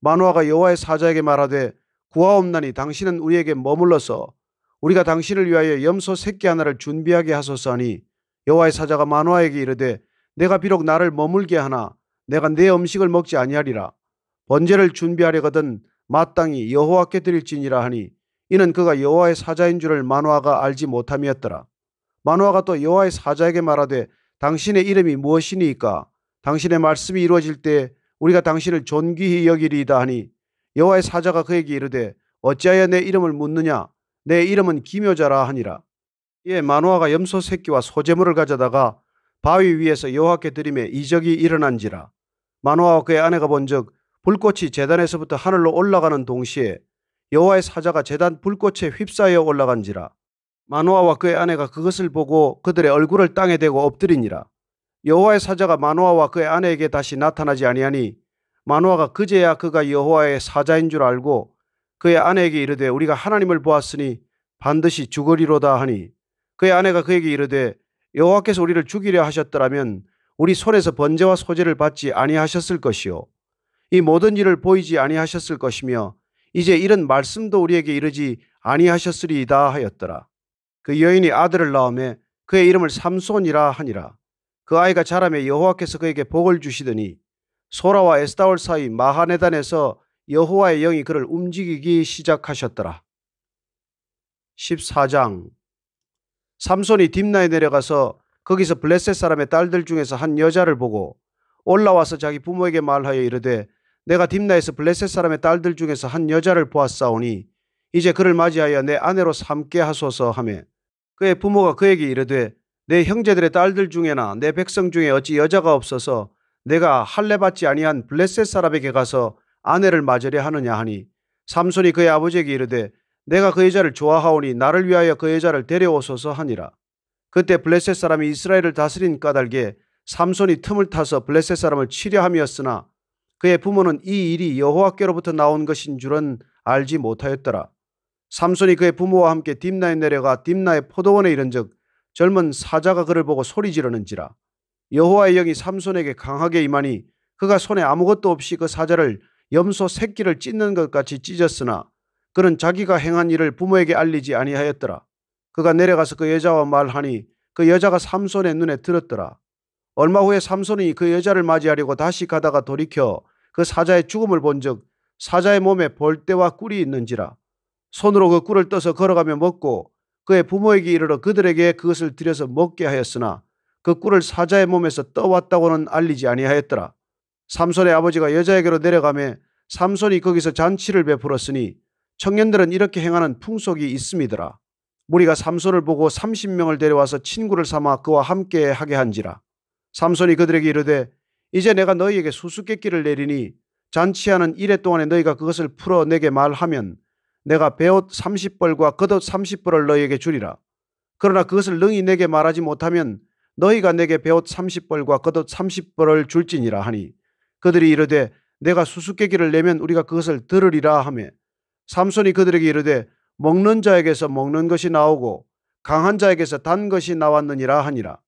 마노아가 여호와의 사자에게 말하되 구하옵나니 당신은 우리에게 머물러서 우리가 당신을 위하여 염소 새끼 하나를 준비하게 하소서 하니 여호와의 사자가 마노아에게 이르되 내가 비록 나를 머물게 하나 내가 내 음식을 먹지 아니하리라. 번제를 준비하려거든 마땅히 여호와께 드릴지니라 하니 이는 그가 여호와의 사자인 줄을 마노아가 알지 못함이었더라. 마노아가 또 여호와의 사자에게 말하되 당신의 이름이 무엇이니까 당신의 말씀이 이루어질 때 우리가 당신을 존귀히 여기리이다 하니 여호와의 사자가 그에게 이르되 어찌하여 내 이름을 묻느냐 내 이름은 기묘자라 하니라. 이에 마노아가 염소 새끼와 소제물을 가져다가 바위 위에서 여호와께 드리매 이적이 일어난지라. 마노아와 그의 아내가 본즉 불꽃이 제단에서부터 하늘로 올라가는 동시에 여호와의 사자가 제단 불꽃에 휩싸여 올라간지라. 마노아와 그의 아내가 그것을 보고 그들의 얼굴을 땅에 대고 엎드리니라. 여호와의 사자가 마노아와 그의 아내에게 다시 나타나지 아니하니 마노아가 그제야 그가 여호와의 사자인 줄 알고 그의 아내에게 이르되 우리가 하나님을 보았으니 반드시 죽으리로다 하니 그의 아내가 그에게 이르되 여호와께서 우리를 죽이려 하셨더라면 우리 손에서 번제와 소제를 받지 아니하셨을 것이요 이 모든 일을 보이지 아니하셨을 것이며 이제 이런 말씀도 우리에게 이르지 아니하셨으리이다 하였더라. 그 여인이 아들을 낳으매 그의 이름을 삼손이라 하니라. 그 아이가 자라매 여호와께서 그에게 복을 주시더니 소라와 에스다올 사이 마하네단에서 여호와의 영이 그를 움직이기 시작하셨더라. 14장. 삼손이 딥나에 내려가서 거기서 블레셋 사람의 딸들 중에서 한 여자를 보고 올라와서 자기 부모에게 말하여 이르되 내가 딥나에서 블레셋 사람의 딸들 중에서 한 여자를 보았사오니 이제 그를 맞이하여 내 아내로 삼게 하소서 하매 그의 부모가 그에게 이르되 내 형제들의 딸들 중에나 내 백성 중에 어찌 여자가 없어서 내가 할례 받지 아니한 블레셋 사람에게 가서 아내를 맞으려 하느냐 하니 삼손이 그의 아버지에게 이르되 내가 그 여자를 좋아하오니 나를 위하여 그 여자를 데려오소서 하니라. 그때 블레셋 사람이 이스라엘을 다스린 까닭에 삼손이 틈을 타서 블레셋 사람을 치려 함이었으나 그의 부모는 이 일이 여호와께로부터 나온 것인 줄은 알지 못하였더라. 삼손이 그의 부모와 함께 딥나에 내려가 딥나의 포도원에 이른즉 젊은 사자가 그를 보고 소리 지르는지라. 여호와의 영이 삼손에게 강하게 임하니 그가 손에 아무것도 없이 그 사자를 염소 새끼를 찢는 것 같이 찢었으나 그는 자기가 행한 일을 부모에게 알리지 아니하였더라. 그가 내려가서 그 여자와 말하니 그 여자가 삼손의 눈에 들었더라. 얼마 후에 삼손이 그 여자를 맞이하려고 다시 가다가 돌이켜 그 사자의 죽음을 본즉 사자의 몸에 볼대와 꿀이 있는지라. 손으로 그 꿀을 떠서 걸어가며 먹고 그의 부모에게 이르러 그들에게 그것을 들여서 먹게 하였으나 그 꿀을 사자의 몸에서 떠왔다고는 알리지 아니하였더라. 삼손의 아버지가 여자에게로 내려가매 삼손이 거기서 잔치를 베풀었으니 청년들은 이렇게 행하는 풍속이 있음이더라. 무리가 삼손을 보고 30명을 데려와서 친구를 삼아 그와 함께 하게 한지라. 삼손이 그들에게 이르되 이제 내가 너희에게 수수께끼를 내리니 잔치하는 이래 동안에 너희가 그것을 풀어 내게 말하면 내가 베옷 30벌과 겉옷 30벌을 너희에게 주리라. 그러나 그것을 능히 내게 말하지 못하면 너희가 내게 베옷 30벌과 겉옷 30벌을 줄지니라 하니 그들이 이르되 내가 수수께끼를 내면 우리가 그것을 들으리라 하며 삼손이 그들에게 이르되 먹는 자에게서 먹는 것이 나오고 강한 자에게서 단 것이 나왔느니라 하니라.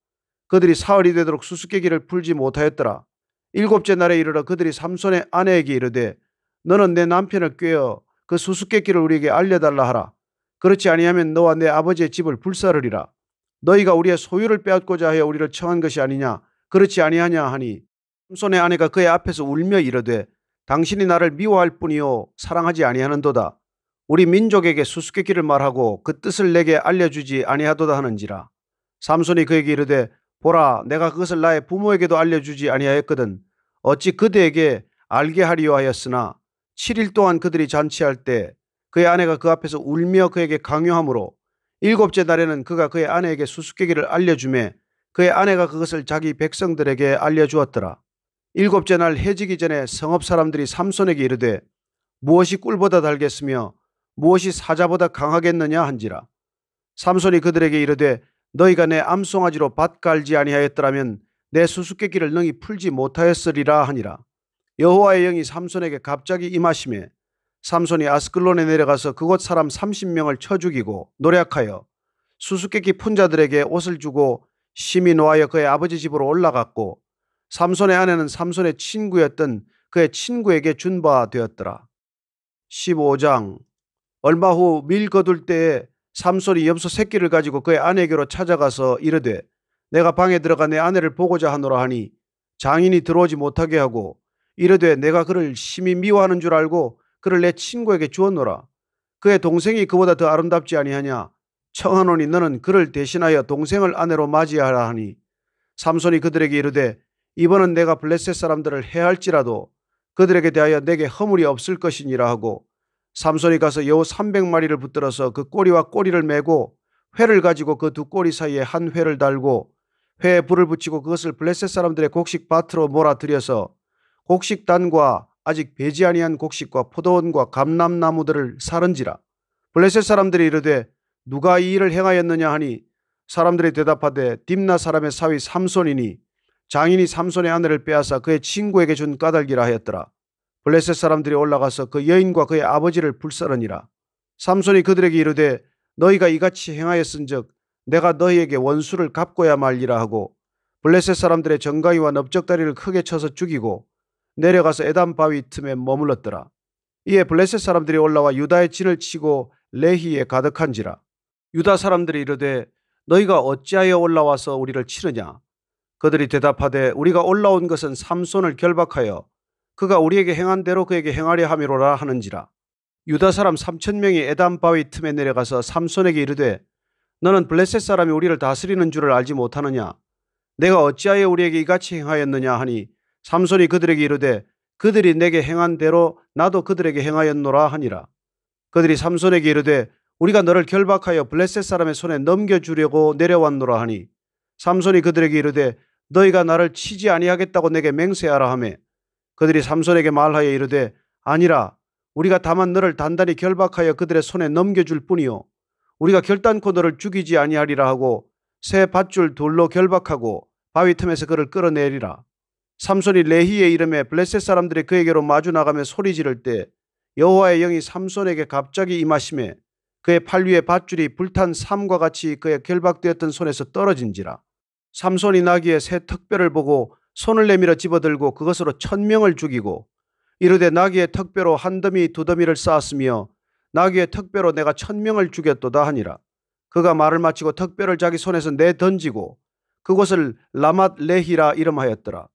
그들이 사흘이 되도록 수수께끼를 풀지 못하였더라. 일곱째 날에 이르러 그들이 삼손의 아내에게 이르되 너는 내 남편을 꾀어 그 수수께끼를 우리에게 알려달라 하라. 그렇지 아니하면 너와 내 아버지의 집을 불사르리라. 너희가 우리의 소유를 빼앗고자 하여 우리를 청한 것이 아니냐? 그렇지 아니하냐 하니 삼손의 아내가 그의 앞에서 울며 이르되 당신이 나를 미워할 뿐이요 사랑하지 아니하는도다. 우리 민족에게 수수께끼를 말하고 그 뜻을 내게 알려주지 아니하도다 하는지라. 삼손이 그에게 이르되 보라 내가 그것을 나의 부모에게도 알려주지 아니하였거든 어찌 그대에게 알게 하리요 하였으나 7일 동안 그들이 잔치할 때 그의 아내가 그 앞에서 울며 그에게 강요하므로 7째 날에는 그가 그의 아내에게 수수께끼를 알려주매 그의 아내가 그것을 자기 백성들에게 알려주었더라. 7째 날 해지기 전에 성읍 사람들이 삼손에게 이르되 무엇이 꿀보다 달겠으며 무엇이 사자보다 강하겠느냐 한지라. 삼손이 그들에게 이르되 너희가 내 암송아지로 밭 갈지 아니하였더라면 내 수수께끼를 능히 풀지 못하였으리라 하니라. 여호와의 영이 삼손에게 갑자기 임하시매 삼손이 아스글론에 내려가서 그곳 사람 30명을 쳐 죽이고 노략하여 수수께끼 푼 자들에게 옷을 주고 심히 노하여 그의 아버지 집으로 올라갔고 삼손의 아내는 삼손의 친구였던 그의 친구에게 준 바 되었더라. 15장. 얼마 후 밀 거둘 때에 삼손이 염소 새끼를 가지고 그의 아내에게로 찾아가서 이르되 내가 방에 들어가 내 아내를 보고자 하노라 하니 장인이 들어오지 못하게 하고 이르되 내가 그를 심히 미워하는 줄 알고 그를 내 친구에게 주었노라. 그의 동생이 그보다 더 아름답지 아니하냐? 청하노니 너는 그를 대신하여 동생을 아내로 맞이하라 하니 삼손이 그들에게 이르되 이번은 내가 블레셋 사람들을 해할지라도 그들에게 대하여 내게 허물이 없을 것이니라 하고 삼손이 가서 여우 300마리를 붙들어서 그 꼬리와 꼬리를 메고 회를 가지고 그 두 꼬리 사이에 한 회를 달고 회에 불을 붙이고 그것을 블레셋 사람들의 곡식 밭으로 몰아들여서 곡식단과 아직 배지 아니한 곡식과 포도원과 감람나무들을 사른지라. 블레셋 사람들이 이르되 누가 이 일을 행하였느냐 하니 사람들이 대답하되 딥나 사람의 사위 삼손이니 장인이 삼손의 아내를 빼앗아 그의 친구에게 준 까닭이라 하였더라. 블레셋 사람들이 올라가서 그 여인과 그의 아버지를 불사르니라. 삼손이 그들에게 이르되 너희가 이같이 행하였은즉 내가 너희에게 원수를 갚고야 말리라 하고 블레셋 사람들의 정강이와 넓적다리를 크게 쳐서 죽이고 내려가서 에담 바위 틈에 머물렀더라. 이에 블레셋 사람들이 올라와 유다의 진을 치고 레히에 가득한지라. 유다 사람들이 이르되 너희가 어찌하여 올라와서 우리를 치느냐? 그들이 대답하되 우리가 올라온 것은 삼손을 결박하여 그가 우리에게 행한 대로 그에게 행하려 함이로라 하는지라. 유다 사람 3,000명이 에담 바위 틈에 내려가서 삼손에게 이르되 너는 블레셋 사람이 우리를 다스리는 줄을 알지 못하느냐? 내가 어찌하여 우리에게 이같이 행하였느냐 하니 삼손이 그들에게 이르되 그들이 내게 행한 대로 나도 그들에게 행하였노라 하니라. 그들이 삼손에게 이르되 우리가 너를 결박하여 블레셋 사람의 손에 넘겨주려고 내려왔노라 하니 삼손이 그들에게 이르되 너희가 나를 치지 아니하겠다고 내게 맹세하라 하매 그들이 삼손에게 말하여 이르되 아니라 우리가 다만 너를 단단히 결박하여 그들의 손에 넘겨줄 뿐이요 우리가 결단코 너를 죽이지 아니하리라 하고 새 밧줄 둘로 결박하고 바위 틈에서 그를 끌어내리라. 삼손이 레히에 이름에 블레셋 사람들이 그에게로 마주 나가며 소리 지를 때 여호와의 영이 삼손에게 갑자기 임하심에 그의 팔 위에 밧줄이 불탄 삼과 같이 그의 결박되었던 손에서 떨어진지라. 삼손이 나귀의 새 턱뼈를 보고 손을 내밀어 집어들고 그것으로 1,000명을 죽이고 이르되 나귀의 턱뼈로 한 더미 두 더미를 쌓았으며 나귀의 턱뼈로 내가 1,000명을 죽였도다 하니라. 그가 말을 마치고 턱뼈를 자기 손에서 내던지고 그곳을 라맛 레히라 이름하였더라.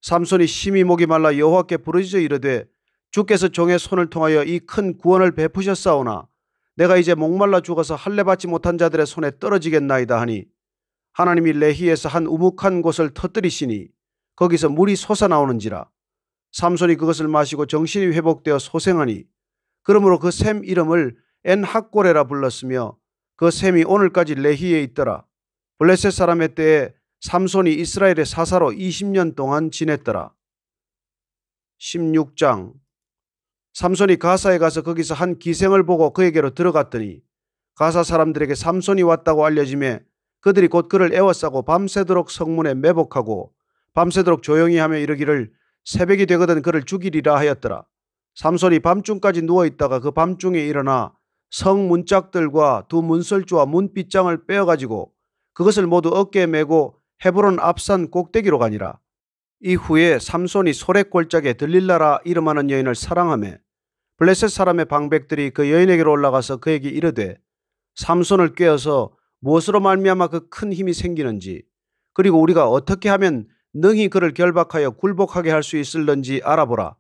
삼손이 심히 목이 말라 여호와께 부르짖어 이르되 주께서 종의 손을 통하여 이 큰 구원을 베푸셨사오나 내가 이제 목말라 죽어서 할례 받지 못한 자들의 손에 떨어지겠나이다 하니 하나님이 레히에서 한 우묵한 곳을 터뜨리시니 거기서 물이 솟아나오는지라. 삼손이 그것을 마시고 정신이 회복되어 소생하니 그러므로 그 샘 이름을 엔학고레라 불렀으며 그 샘이 오늘까지 레히에 있더라. 블레셋 사람의 때에 삼손이 이스라엘의 사사로 20년 동안 지냈더라. 16장. 삼손이 가사에 가서 거기서 한 기생을 보고 그에게로 들어갔더니 가사 사람들에게 삼손이 왔다고 알려지매 그들이 곧 그를 에워싸고 밤새도록 성문에 매복하고 밤새도록 조용히 하며 이르기를 새벽이 되거든 그를 죽이리라 하였더라. 삼손이 밤중까지 누워있다가 그 밤중에 일어나 성 문짝들과 두 문설주와 문빗장을 빼어가지고 그것을 모두 어깨에 메고 헤브론 앞산 꼭대기로 가니라. 이후에 삼손이 소래골짜기에 들릴라라 이름하는 여인을 사랑하며 블레셋 사람의 방백들이 그 여인에게로 올라가서 그에게 이르되 삼손을 꾀어서 무엇으로 말미암아 그 큰 힘이 생기는지, 그리고 우리가 어떻게 하면 능히 그를 결박하여 굴복하게 할 수 있을는지 알아보라.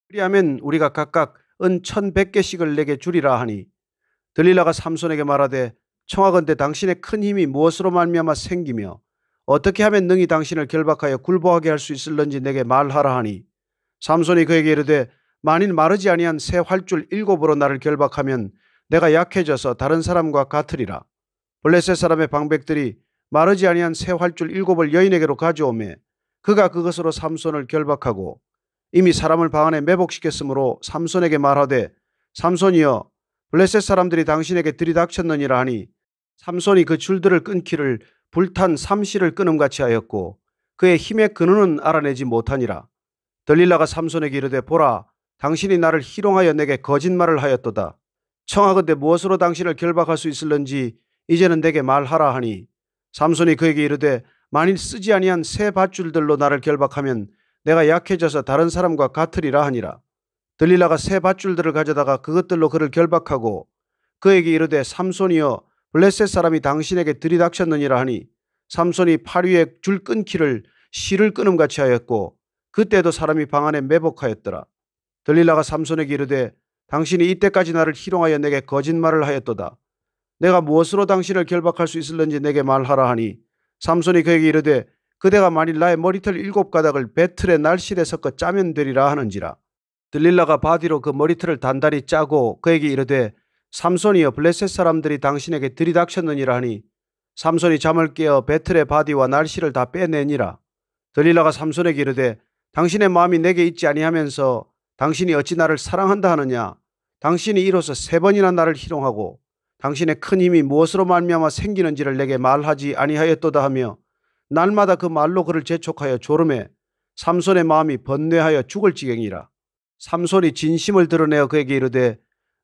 그리하면 우리가 각각 은 1,100개씩을 내게 주리라 하니, 들릴라가 삼손에게 말하되 청하건대 당신의 큰 힘이 무엇으로 말미암아 생기며 어떻게 하면 능히 당신을 결박하여 굴복하게 할 수 있을는지 내게 말하라 하니, 삼손이 그에게 이르되 만일 마르지 아니한 새 활줄 7으로 나를 결박하면 내가 약해져서 다른 사람과 같으리라. 블레셋 사람의 방백들이 마르지 아니한 새 활줄 7을 여인에게로 가져오매 그가 그것으로 삼손을 결박하고 이미 사람을 방 안에 매복시켰으므로 삼손에게 말하되 삼손이여 블레셋 사람들이 당신에게 들이닥쳤느니라 하니, 삼손이 그 줄들을 끊기를 불탄 삼시를 끊음같이 하였고 그의 힘의 근원은 알아내지 못하니라. 들릴라가 삼손에게 이르되 보라, 당신이 나를 희롱하여 내게 거짓말을 하였도다. 청하건대 무엇으로 당신을 결박할 수 있을는지 이제는 내게 말하라 하니, 삼손이 그에게 이르되 만일 쓰지 아니한 새 밧줄들로 나를 결박하면 내가 약해져서 다른 사람과 같으리라 하니라. 들릴라가 새 밧줄들을 가져다가 그것들로 그를 결박하고 그에게 이르되 삼손이여 블레셋 사람이 당신에게 들이닥쳤느니라 하니, 삼손이 팔 위에 줄 끊기를 실을 끊음같이 하였고 그때도 사람이 방 안에 매복하였더라. 들릴라가 삼손에게 이르되 당신이 이때까지 나를 희롱하여 내게 거짓말을 하였도다. 내가 무엇으로 당신을 결박할 수 있을는지 내게 말하라 하니, 삼손이 그에게 이르되 그대가 만일 나의 머리털 7가닥을 배틀의 날실에 섞어 짜면 되리라 하는지라. 들릴라가 바디로 그 머리털을 단단히 짜고 그에게 이르되 삼손이여 블레셋 사람들이 당신에게 들이닥쳤느니라 하니, 삼손이 잠을 깨어 배틀의 바디와 날실을 다 빼내니라. 들릴라가 삼손에게 이르되 당신의 마음이 내게 있지 아니하면서 당신이 어찌 나를 사랑한다 하느냐. 당신이 이로써 3번이나 나를 희롱하고 당신의 큰 힘이 무엇으로 말미암아 생기는지를 내게 말하지 아니하였도다 하며 날마다 그 말로 그를 재촉하여 조름해 삼손의 마음이 번뇌하여 죽을 지경이라. 삼손이 진심을 드러내어 그에게 이르되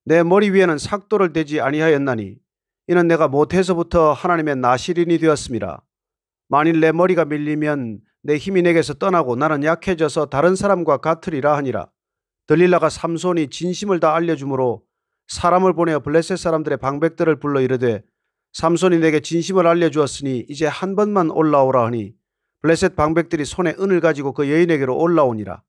내 머리 위에는 삭도를 대지 아니하였나니 이는 내가 못해서부터 하나님의 나실인이 되었음이라. 만일 내 머리가 밀리면 내 힘이 내게서 떠나고 나는 약해져서 다른 사람과 같으리라 하니라. 들릴라가 삼손이 진심을 다 알려주므로 사람을 보내어 블레셋 사람들의 방백들을 불러 이르되 삼손이 내게 진심을 알려주었으니 이제 한 번만 올라오라 하니, 블레셋 방백들이 손에 은을 가지고 그 여인에게로 올라오니라.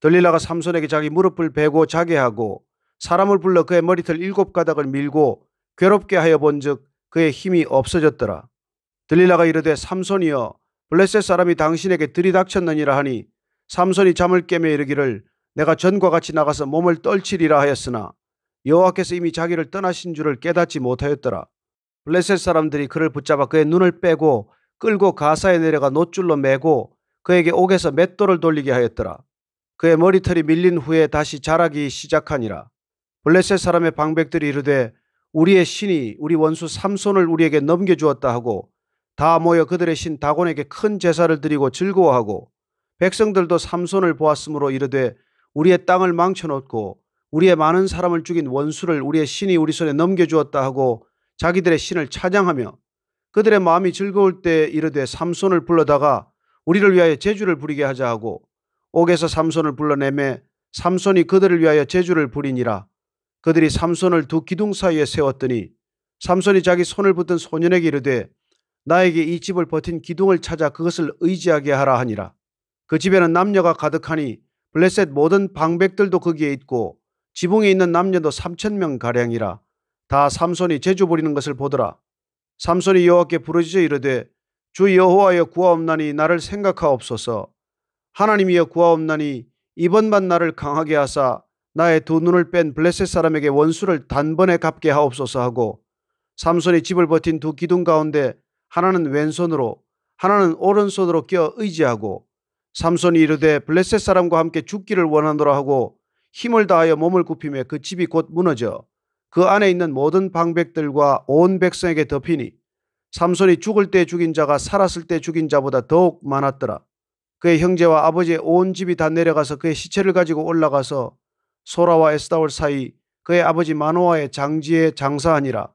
들릴라가 삼손에게 자기 무릎을 베고 자게 하고 사람을 불러 그의 머리털 7가닥을 밀고 괴롭게 하여 본즉 그의 힘이 없어졌더라. 들릴라가 이르되 삼손이여 블레셋 사람이 당신에게 들이닥쳤느니라 하니, 삼손이 잠을 깨며 이르기를 내가 전과 같이 나가서 몸을 떨치리라 하였으나 여호와께서 이미 자기를 떠나신 줄을 깨닫지 못하였더라. 블레셋 사람들이 그를 붙잡아 그의 눈을 빼고 끌고 가사에 내려가 놋줄로 매고 그에게 옥에서 맷돌을 돌리게 하였더라. 그의 머리털이 밀린 후에 다시 자라기 시작하니라. 블레셋 사람의 방백들이 이르되 우리의 신이 우리 원수 삼손을 우리에게 넘겨주었다 하고 다 모여 그들의 신 다곤에게 큰 제사를 드리고 즐거워하고, 백성들도 삼손을 보았으므로 이르되 우리의 땅을 망쳐놓고 우리의 많은 사람을 죽인 원수를 우리의 신이 우리 손에 넘겨주었다 하고 자기들의 신을 찬양하며, 그들의 마음이 즐거울 때 이르되 삼손을 불러다가 우리를 위하여 제주를 부리게 하자 하고 옥에서 삼손을 불러내매 삼손이 그들을 위하여 제주를 부리니라. 그들이 삼손을 두 기둥 사이에 세웠더니 삼손이 자기 손을 붙든 소년에게 이르되 나에게 이 집을 버틴 기둥을 찾아 그것을 의지하게 하라 하니라. 그 집에는 남녀가 가득하니 블레셋 모든 방백들도 거기에 있고 지붕에 있는 남녀도 3,000명 가량이라. 다 삼손이 제주 부리는 것을 보더라. 삼손이 여호와께 부르짖어 이르되 주 여호와여 구하옵나니 나를 생각하옵소서. 하나님이여 구하옵나니 이번만 나를 강하게 하사 나의 두 눈을 뺀 블레셋 사람에게 원수를 단번에 갚게 하옵소서 하고, 삼손이 집을 버틴 두 기둥 가운데 하나는 왼손으로 하나는 오른손으로 껴 의지하고, 삼손이 이르되 블레셋 사람과 함께 죽기를 원하노라 하고 힘을 다하여 몸을 굽히며 그 집이 곧 무너져 그 안에 있는 모든 방백들과 온 백성에게 덮이니 삼손이 죽을 때 죽인 자가 살았을 때 죽인 자보다 더욱 많았더라. 그의 형제와 아버지의 온 집이 다 내려가서 그의 시체를 가지고 올라가서 소라와 에스다올 사이 그의 아버지 마노아의 장지에 장사하니라.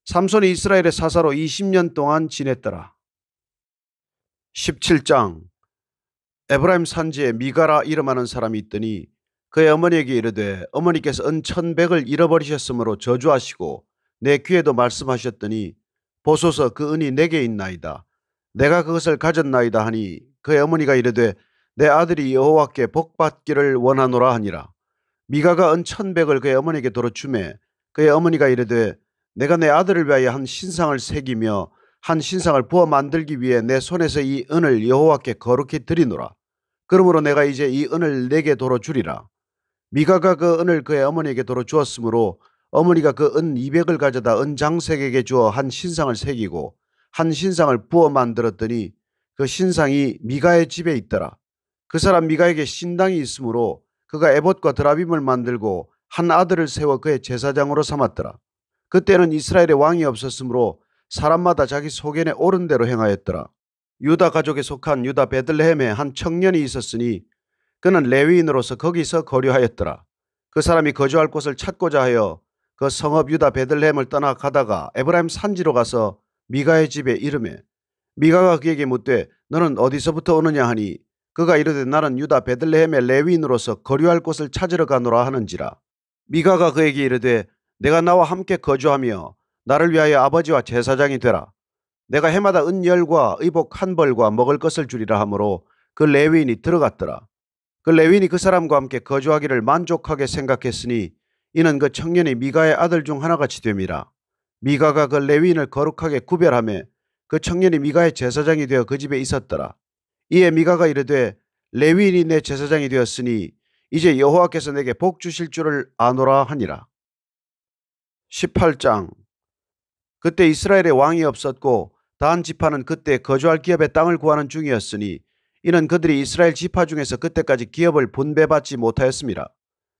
삼손이 이스라엘의 사사로 20년 동안 지냈더라. 17장. 에브라임 산지에 미가라 이름하는 사람이 있더니 그의 어머니에게 이르되 어머니께서 은 1,100을 잃어버리셨으므로 저주하시고 내 귀에도 말씀하셨더니 보소서 그 은이 내게 있나이다. 내가 그것을 가졌나이다 하니 그의 어머니가 이르되 내 아들이 여호와께 복받기를 원하노라 하니라. 미가가 은 1,100을 그의 어머니에게 도로 주매 그의 어머니가 이르되 내가 내 아들을 위하여 한 신상을 새기며 한 신상을 부어 만들기 위해 내 손에서 이 은을 여호와께 거룩히 드리노라. 그러므로 내가 이제 이 은을 내게 도로 주리라. 미가가 그 은을 그의 어머니에게 도로 주었으므로 어머니가 그 은 200을 가져다 은장색에게 주어 한 신상을 새기고 한 신상을 부어 만들었더니 그 신상이 미가의 집에 있더라. 그 사람 미가에게 신당이 있으므로 그가 에봇과 드라빔을 만들고 한 아들을 세워 그의 제사장으로 삼았더라. 그때는 이스라엘에 왕이 없었으므로 사람마다 자기 소견에 옳은 대로 행하였더라. 유다 가족에 속한 유다 베들레헴에 한 청년이 있었으니 그는 레위인으로서 거기서 거류하였더라. 그 사람이 거주할 곳을 찾고자 하여 그 성읍 유다 베들레헴을 떠나 가다가 에브라임 산지로 가서 미가의 집에 이르매 미가가 그에게 묻되 너는 어디서부터 오느냐 하니 그가 이르되 나는 유다 베들레헴의 레위인으로서 거류할 곳을 찾으러 가노라 하는지라. 미가가 그에게 이르되 내가 나와 함께 거주하며 나를 위하여 아버지와 제사장이 되라. 내가 해마다 은열과 의복 한 벌과 먹을 것을 주리라 하므로 그 레위인이 들어갔더라. 그 레위인이 그 사람과 함께 거주하기를 만족하게 생각했으니 이는 그 청년이 미가의 아들 중 하나같이 됨이라. 미가가 그 레위인을 거룩하게 구별하며 그 청년이 미가의 제사장이 되어 그 집에 있었더라. 이에 미가가 이르되 레위인이 내 제사장이 되었으니 이제 여호와께서 내게 복 주실 줄을 아노라 하니라. 18장. 그때 이스라엘에 왕이 없었고 단 지파는 그때 거주할 기업의 땅을 구하는 중이었으니 이는 그들이 이스라엘 지파 중에서 그때까지 기업을 분배받지 못하였습니다.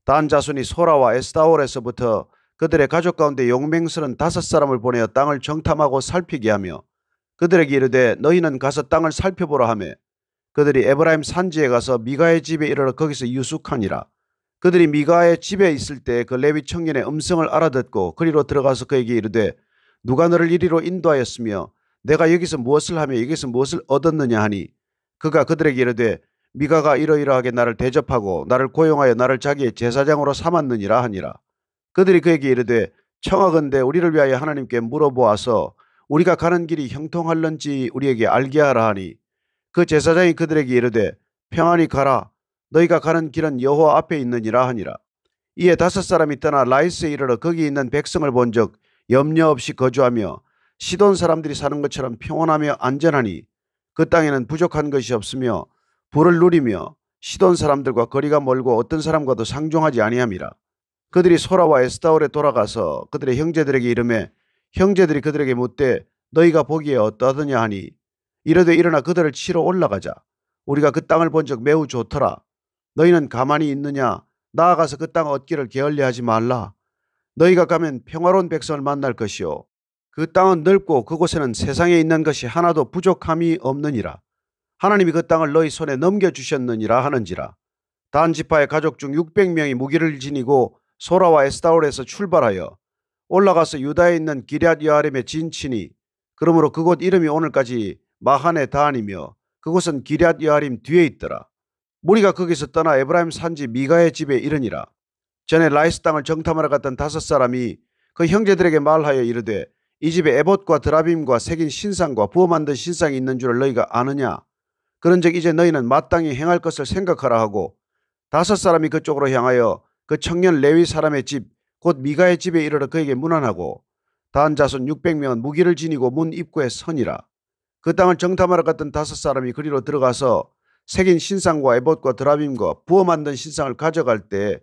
단 자손이 소라와 에스다올에서부터 그들의 가족 가운데 용맹스런 5사람을 보내어 땅을 정탐하고 살피게 하며 그들에게 이르되 너희는 가서 땅을 살펴보라 하며 그들이 에브라임 산지에 가서 미가의 집에 이르러 거기서 유숙하니라. 그들이 미가의 집에 있을 때 그 레위 청년의 음성을 알아듣고 그리로 들어가서 그에게 이르되 누가 너를 이리로 인도하였으며 내가 여기서 무엇을 하며 여기서 무엇을 얻었느냐 하니 그가 그들에게 이르되 미가가 이러이러하게 나를 대접하고 나를 고용하여 나를 자기의 제사장으로 삼았느니라 하니라. 그들이 그에게 이르되 청하건대 우리를 위하여 하나님께 물어보아서 우리가 가는 길이 형통할런지 우리에게 알게 하라 하니 그 제사장이 그들에게 이르되 평안히 가라. 너희가 가는 길은 여호와 앞에 있느니라 하니라. 이에 5사람이 떠나 라이스에 이르러 거기 있는 백성을 본즉 염려 없이 거주하며 시돈 사람들이 사는 것처럼 평온하며 안전하니 그 땅에는 부족한 것이 없으며 부를 누리며 시돈 사람들과 거리가 멀고 어떤 사람과도 상종하지 아니함이라. 그들이 소라와 에스다올에 돌아가서 그들의 형제들에게 이르매 형제들이 그들에게 묻되 너희가 보기에 어떠하더냐 하니 이르되 일어나 그들을 치러 올라가자. 우리가 그 땅을 본즉 매우 좋더라. 너희는 가만히 있느냐? 나아가서 그 땅 얻기를 게을리하지 말라. 너희가 가면 평화로운 백성을 만날 것이요 그 땅은 넓고 그곳에는 세상에 있는 것이 하나도 부족함이 없느니라. 하나님이 그 땅을 너희 손에 넘겨주셨느니라 하는지라. 단 지파의 가족 중 600명이 무기를 지니고 소라와 에스다올에서 출발하여 올라가서 유다에 있는 기럇 여아림에 진치니 그러므로 그곳 이름이 오늘까지 마하네 다안이며 그곳은 기럇 여아림 뒤에 있더라. 무리가 거기서 떠나 에브라임 산지 미가의 집에 이르니라. 전에 라이스 땅을 정탐하러 갔던 5사람이 그 형제들에게 말하여 이르되 이 집에 에봇과 드라빔과 새긴 신상과 부어 만든 신상이 있는 줄을 너희가 아느냐? 그런즉 이제 너희는 마땅히 행할 것을 생각하라 하고 5사람이 그쪽으로 향하여 그 청년 레위 사람의 집 곧 미가의 집에 이르러 그에게 문안하고 단 자손 600명은 무기를 지니고 문 입구에 서니라. 그 땅을 정탐하러 갔던 5사람이 그리로 들어가서 새긴 신상과 에봇과 드라빔과 부어 만든 신상을 가져갈 때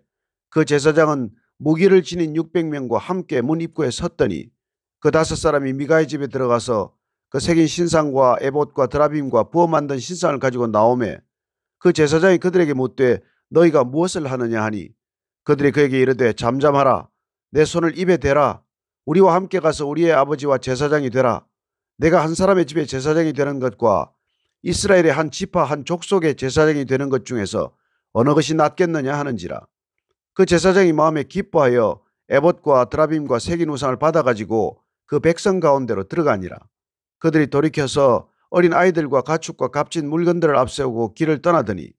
그 제사장은 무기를 지닌 600명과 함께 문 입구에 섰더니 그 5사람이 미가의 집에 들어가서 그 새긴 신상과 에봇과 드라빔과 부어 만든 신상을 가지고 나오매 그 제사장이 그들에게 묻되 너희가 무엇을 하느냐 하니 그들이 그에게 이르되 잠잠하라. 내 손을 입에 대라. 우리와 함께 가서 우리의 아버지와 제사장이 되라. 내가 한 사람의 집에 제사장이 되는 것과 이스라엘의 한 지파 한 족속의 제사장이 되는 것 중에서 어느 것이 낫겠느냐 하는지라. 그 제사장이 마음에 기뻐하여 에봇과 드라빔과 새긴 우상을 받아가지고 그 백성 가운데로 들어가니라. 그들이 돌이켜서 어린 아이들과 가축과 값진 물건들을 앞세우고 길을 떠나더니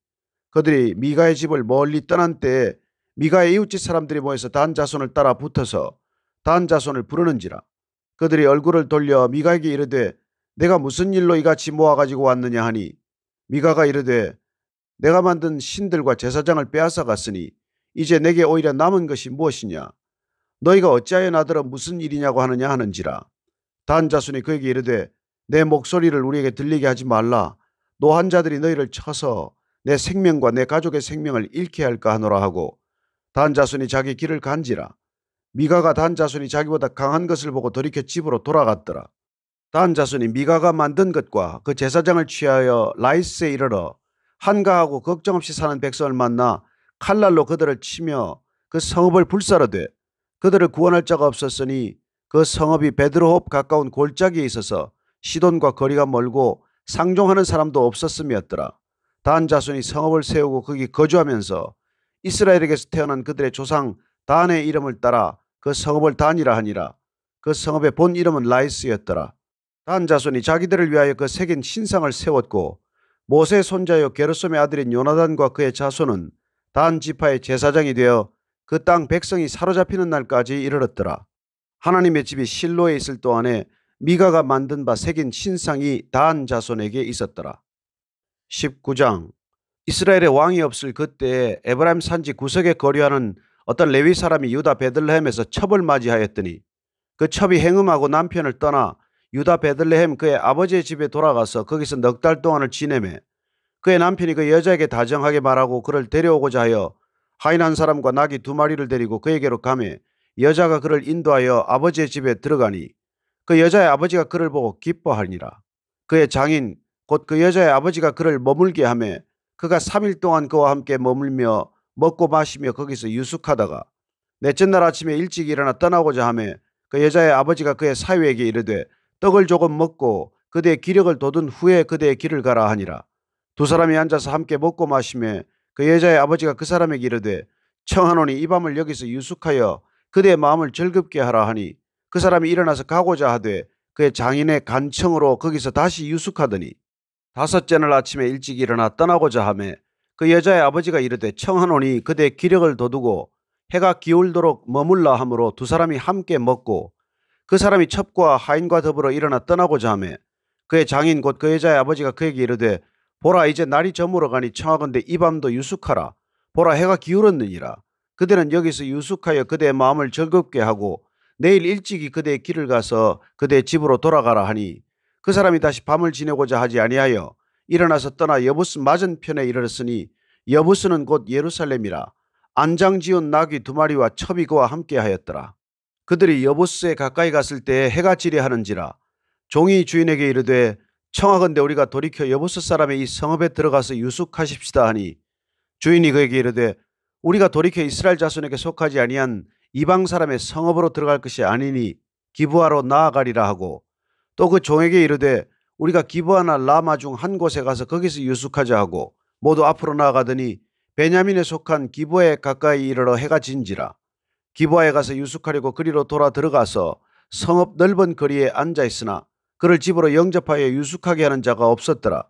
그들이 미가의 집을 멀리 떠난 때에 미가의 이웃집 사람들이 모여서 단 자손을 따라 붙어서 단 자손을 부르는지라. 그들이 얼굴을 돌려 미가에게 이르되 내가 무슨 일로 이같이 모아가지고 왔느냐 하니 미가가 이르되 내가 만든 신들과 제사장을 빼앗아 갔으니 이제 내게 오히려 남은 것이 무엇이냐. 너희가 어찌하여 나더러 무슨 일이냐고 하느냐 하는지라. 단 자손이 그에게 이르되 내 목소리를 우리에게 들리게 하지 말라. 노한 자들이 너희를 쳐서 내 생명과 내 가족의 생명을 잃게 할까 하노라 하고 단 자손이 자기 길을 간지라. 미가가 단 자손이 자기보다 강한 것을 보고 돌이켜 집으로 돌아갔더라. 단 자손이 미가가 만든 것과 그 제사장을 취하여 라이스에 이르러 한가하고 걱정 없이 사는 백성을 만나 칼날로 그들을 치며 그 성읍을 불사르되 그들을 구원할 자가 없었으니 그 성읍이 베드로홉 가까운 골짜기에 있어서 시돈과 거리가 멀고 상종하는 사람도 없었음이었더라. 단 자손이 성읍을 세우고 거기 거주하면서 이스라엘에게서 태어난 그들의 조상 단의 이름을 따라 그 성읍을 단이라 하니라. 그 성읍의 본 이름은 라이스였더라. 단 자손이 자기들을 위하여 그 새긴 신상을 세웠고 모세의 손자요 게르솜의 아들인 요나단과 그의 자손은 단 지파의 제사장이 되어 그 땅 백성이 사로잡히는 날까지 이르렀더라. 하나님의 집이 실로에 있을 동안에 미가가 만든 바 새긴 신상이 단 자손에게 있었더라. 19장. 이스라엘의 왕이 없을 그때에 에브라임 산지 구석에 거류하는 어떤 레위 사람이 유다 베들레헴에서 첩을 맞이하였더니 그 첩이 행음하고 남편을 떠나 유다 베들레헴 그의 아버지의 집에 돌아가서 거기서 넉 달 동안을 지내매 그의 남편이 그 여자에게 다정하게 말하고 그를 데려오고자 하여 하인 한 사람과 나귀 2마리를 데리고 그에게로 가매 여자가 그를 인도하여 아버지의 집에 들어가니 그 여자의 아버지가 그를 보고 기뻐하니라. 그의 장인 곧 그 여자의 아버지가 그를 머물게 하매 그가 3일 동안 그와 함께 머물며 먹고 마시며 거기서 유숙하다가 넷째 날 아침에 일찍 일어나 떠나고자 하매 그 여자의 아버지가 그의 사위에게 이르되 떡을 조금 먹고 그대의 기력을 돋운 후에 그대의 길을 가라 하니라. 두 사람이 앉아서 함께 먹고 마시며 그 여자의 아버지가 그 사람에게 이르되 청하노니 이 밤을 여기서 유숙하여 그대의 마음을 즐겁게 하라 하니 그 사람이 일어나서 가고자 하되 그의 장인의 간청으로 거기서 다시 유숙하더니 다섯째 날 아침에 일찍 일어나 떠나고자 하매 그 여자의 아버지가 이르되 청하노니 그대의 기력을 돋우고 해가 기울도록 머물라 하므로 두 사람이 함께 먹고 그 사람이 첩과 하인과 더불어 일어나 떠나고자 하매 그의 장인 곧 그 여자의 아버지가 그에게 이르되 보라 이제 날이 저물어 가니 청하건대 이 밤도 유숙하라. 보라 해가 기울었느니라. 그대는 여기서 유숙하여 그대의 마음을 즐겁게 하고 내일 일찍이 그대의 길을 가서 그대의 집으로 돌아가라 하니 그 사람이 다시 밤을 지내고자 하지 아니하여 일어나서 떠나 여부스 맞은편에 이르렀으니 여부스는 곧 예루살렘이라. 안장 지은 나귀 2마리와 첩이 그와 함께 하였더라. 그들이 여부스에 가까이 갔을 때 해가 지려 하는지라. 종이 주인에게 이르되 청하건대 우리가 돌이켜 여부스 사람의 이 성읍에 들어가서 유숙하십시다 하니 주인이 그에게 이르되 우리가 돌이켜 이스라엘 자손에게 속하지 아니한 이방 사람의 성읍으로 들어갈 것이 아니니 기브아로 나아가리라 하고 또 그 종에게 이르되 우리가 기브아나 라마 중 한 곳에 가서 거기서 유숙하자 하고 모두 앞으로 나아가더니 베냐민에 속한 기브아에 가까이 이르러 해가 진지라. 기브아에 가서 유숙하려고 그리로 돌아 들어가서 성읍 넓은 거리에 앉아 있으나 그를 집으로 영접하여 유숙하게 하는 자가 없었더라.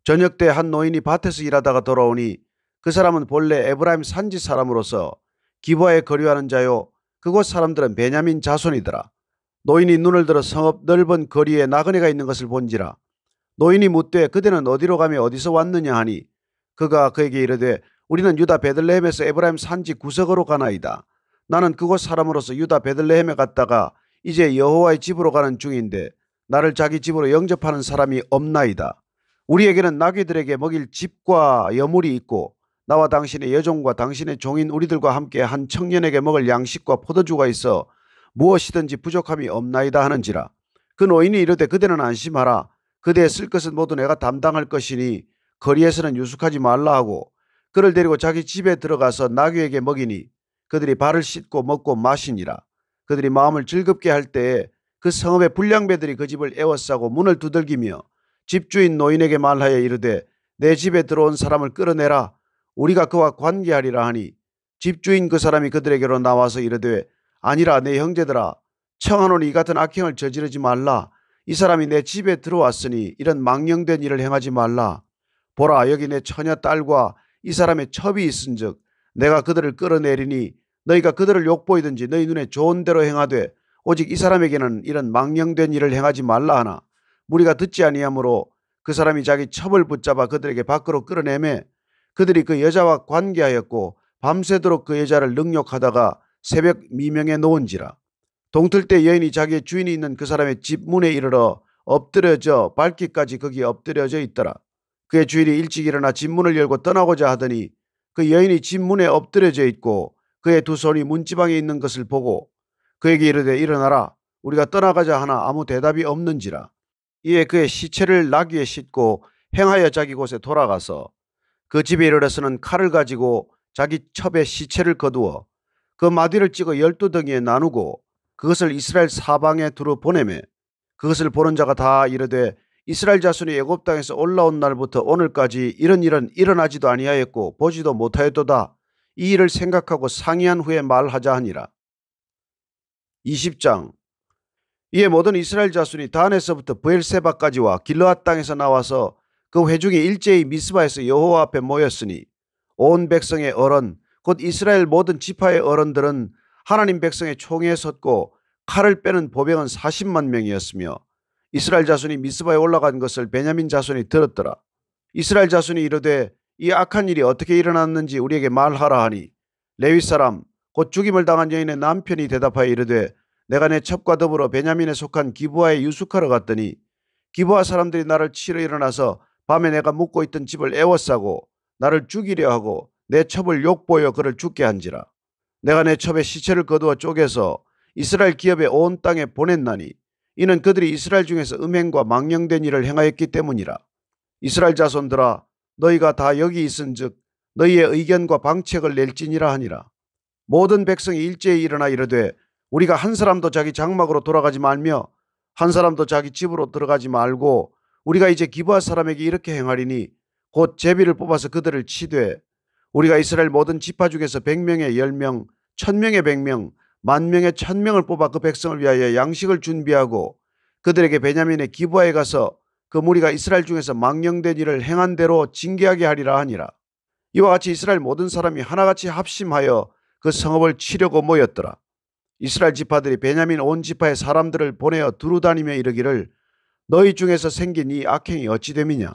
저녁 때 한 노인이 밭에서 일하다가 돌아오니 그 사람은 본래 에브라임 산지 사람으로서 기브아에 거류하는 자요 그곳 사람들은 베냐민 자손이더라. 노인이 눈을 들어 성읍 넓은 거리에 나그네가 있는 것을 본지라. 노인이 묻되 그대는 어디로 가며 어디서 왔느냐 하니 그가 그에게 이르되 우리는 유다 베들레헴에서 에브라임 산지 구석으로 가나이다. 나는 그곳 사람으로서 유다 베들레헴에 갔다가 이제 여호와의 집으로 가는 중인데 나를 자기 집으로 영접하는 사람이 없나이다. 우리에게는 나귀들에게 먹일 집과 여물이 있고 나와 당신의 여종과 당신의 종인 우리들과 함께 한 청년에게 먹을 양식과 포도주가 있어 무엇이든지 부족함이 없나이다 하는지라. 그 노인이 이르되 그대는 안심하라. 그대의 쓸 것은 모두 내가 담당할 것이니 거리에서는 유숙하지 말라 하고 그를 데리고 자기 집에 들어가서 나귀에게 먹이니 그들이 발을 씻고 먹고 마시니라. 그들이 마음을 즐겁게 할 때에 그 성읍의 불량배들이 그 집을 에워싸고 문을 두들기며 집주인 노인에게 말하여 이르되 내 집에 들어온 사람을 끌어내라. 우리가 그와 관계하리라 하니 집주인 그 사람이 그들에게로 나와서 이르되 아니라 내 형제들아 청하노니 이 같은 악행을 저지르지 말라. 이 사람이 내 집에 들어왔으니 이런 망령된 일을 행하지 말라. 보라 여기 내 처녀 딸과 이 사람의 첩이 있은즉 내가 그들을 끌어내리니 너희가 그들을 욕보이든지 너희 눈에 좋은 대로 행하되 오직 이 사람에게는 이런 망령된 일을 행하지 말라 하나 무리가 듣지 아니하므로 그 사람이 자기 첩을 붙잡아 그들에게 밖으로 끌어내매 그들이 그 여자와 관계하였고 밤새도록 그 여자를 능욕하다가 새벽 미명에 놓은지라. 동틀 때 여인이 자기의 주인이 있는 그 사람의 집 문에 이르러 엎드려져 밟기까지 거기 엎드려져 있더라. 그의 주인이 일찍 일어나 집 문을 열고 떠나고자 하더니 그 여인이 집 문에 엎드려져 있고 그의 두 손이 문지방에 있는 것을 보고 그에게 이르되 일어나라 우리가 떠나가자 하나 아무 대답이 없는지라. 이에 그의 시체를 나귀에 싣고 행하여 자기 곳에 돌아가서 그 집에 이르러서는 칼을 가지고 자기 첩의 시체를 거두어 그 마디를 찍어 12덩이에 나누고 그것을 이스라엘 사방에 두루 보내매 그것을 보는 자가 다 이르되 이스라엘 자손이 애굽 땅에서 올라온 날부터 오늘까지 이런 일은 일어나지도 아니하였고 보지도 못하였도다. 이 일을 생각하고 상의한 후에 말하자 하니라. 20장. 이에 모든 이스라엘 자손이 단에서부터 브엘세바까지와 길르앗 땅에서 나와서 그 회중이 일제히 미스바에서 여호와 앞에 모였으니 온 백성의 어른 곧 이스라엘 모든 지파의 어른들은 하나님 백성의 총회에 섰고 칼을 빼는 보병은 40만 명이었으며 이스라엘 자손이 미스바에 올라간 것을 베냐민 자손이 들었더라. 이스라엘 자손이 이르되 이 악한 일이 어떻게 일어났는지 우리에게 말하라 하니 레위 사람 곧 죽임을 당한 여인의 남편이 대답하여 이르되 내가 내 첩과 더불어 베냐민에 속한 기브아에 유숙하러 갔더니 기브아 사람들이 나를 치러 일어나서 밤에 내가 묵고 있던 집을 에워싸고 나를 죽이려 하고 내 첩을 욕보여 그를 죽게 한지라. 내가 내 첩의 시체를 거두어 쪼개서 이스라엘 기업의 온 땅에 보냈나니 이는 그들이 이스라엘 중에서 음행과 망령된 일을 행하였기 때문이라. 이스라엘 자손들아 너희가 다 여기 있은즉 너희의 의견과 방책을 낼지니라 하니라. 모든 백성이 일제히 일어나 이르되 우리가 한 사람도 자기 장막으로 돌아가지 말며 한 사람도 자기 집으로 들어가지 말고 우리가 이제 기브아 사람에게 이렇게 행하리니 곧 제비를 뽑아서 그들을 치되 우리가 이스라엘 모든 지파 중에서 100명에 10명 1000명에 100명 10,000명에 1000명을 뽑아 그 백성을 위하여 양식을 준비하고 그들에게 베냐민의 기브아에 가서 그 무리가 이스라엘 중에서 망령된 일을 행한 대로 징계하게 하리라 하니라. 이와 같이 이스라엘 모든 사람이 하나같이 합심하여 그 성읍을 치려고 모였더라. 이스라엘 지파들이 베냐민 온 지파의 사람들을 보내어 두루다니며 이르기를 너희 중에서 생긴 이 악행이 어찌 됨이냐.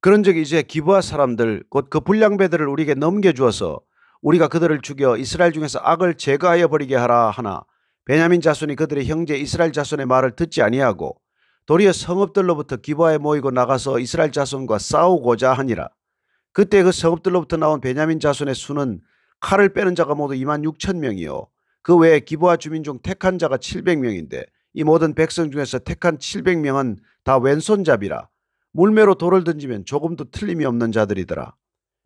그런즉 이제 기브아 사람들 곧 그 불량배들을 우리에게 넘겨주어서 우리가 그들을 죽여 이스라엘 중에서 악을 제거하여 버리게 하라 하나 베냐민 자손이 그들의 형제 이스라엘 자손의 말을 듣지 아니하고 도리어 성읍들로부터 기브아에 모이고 나가서 이스라엘 자손과 싸우고자 하니라. 그때 그 성읍들로부터 나온 베냐민 자손의 수는 칼을 빼는 자가 모두 26,000명이요 그 외에 기브아 주민 중 택한 자가 700명인데 이 모든 백성 중에서 택한 700명은 다 왼손잡이라 물매로 돌을 던지면 조금도 틀림이 없는 자들이더라.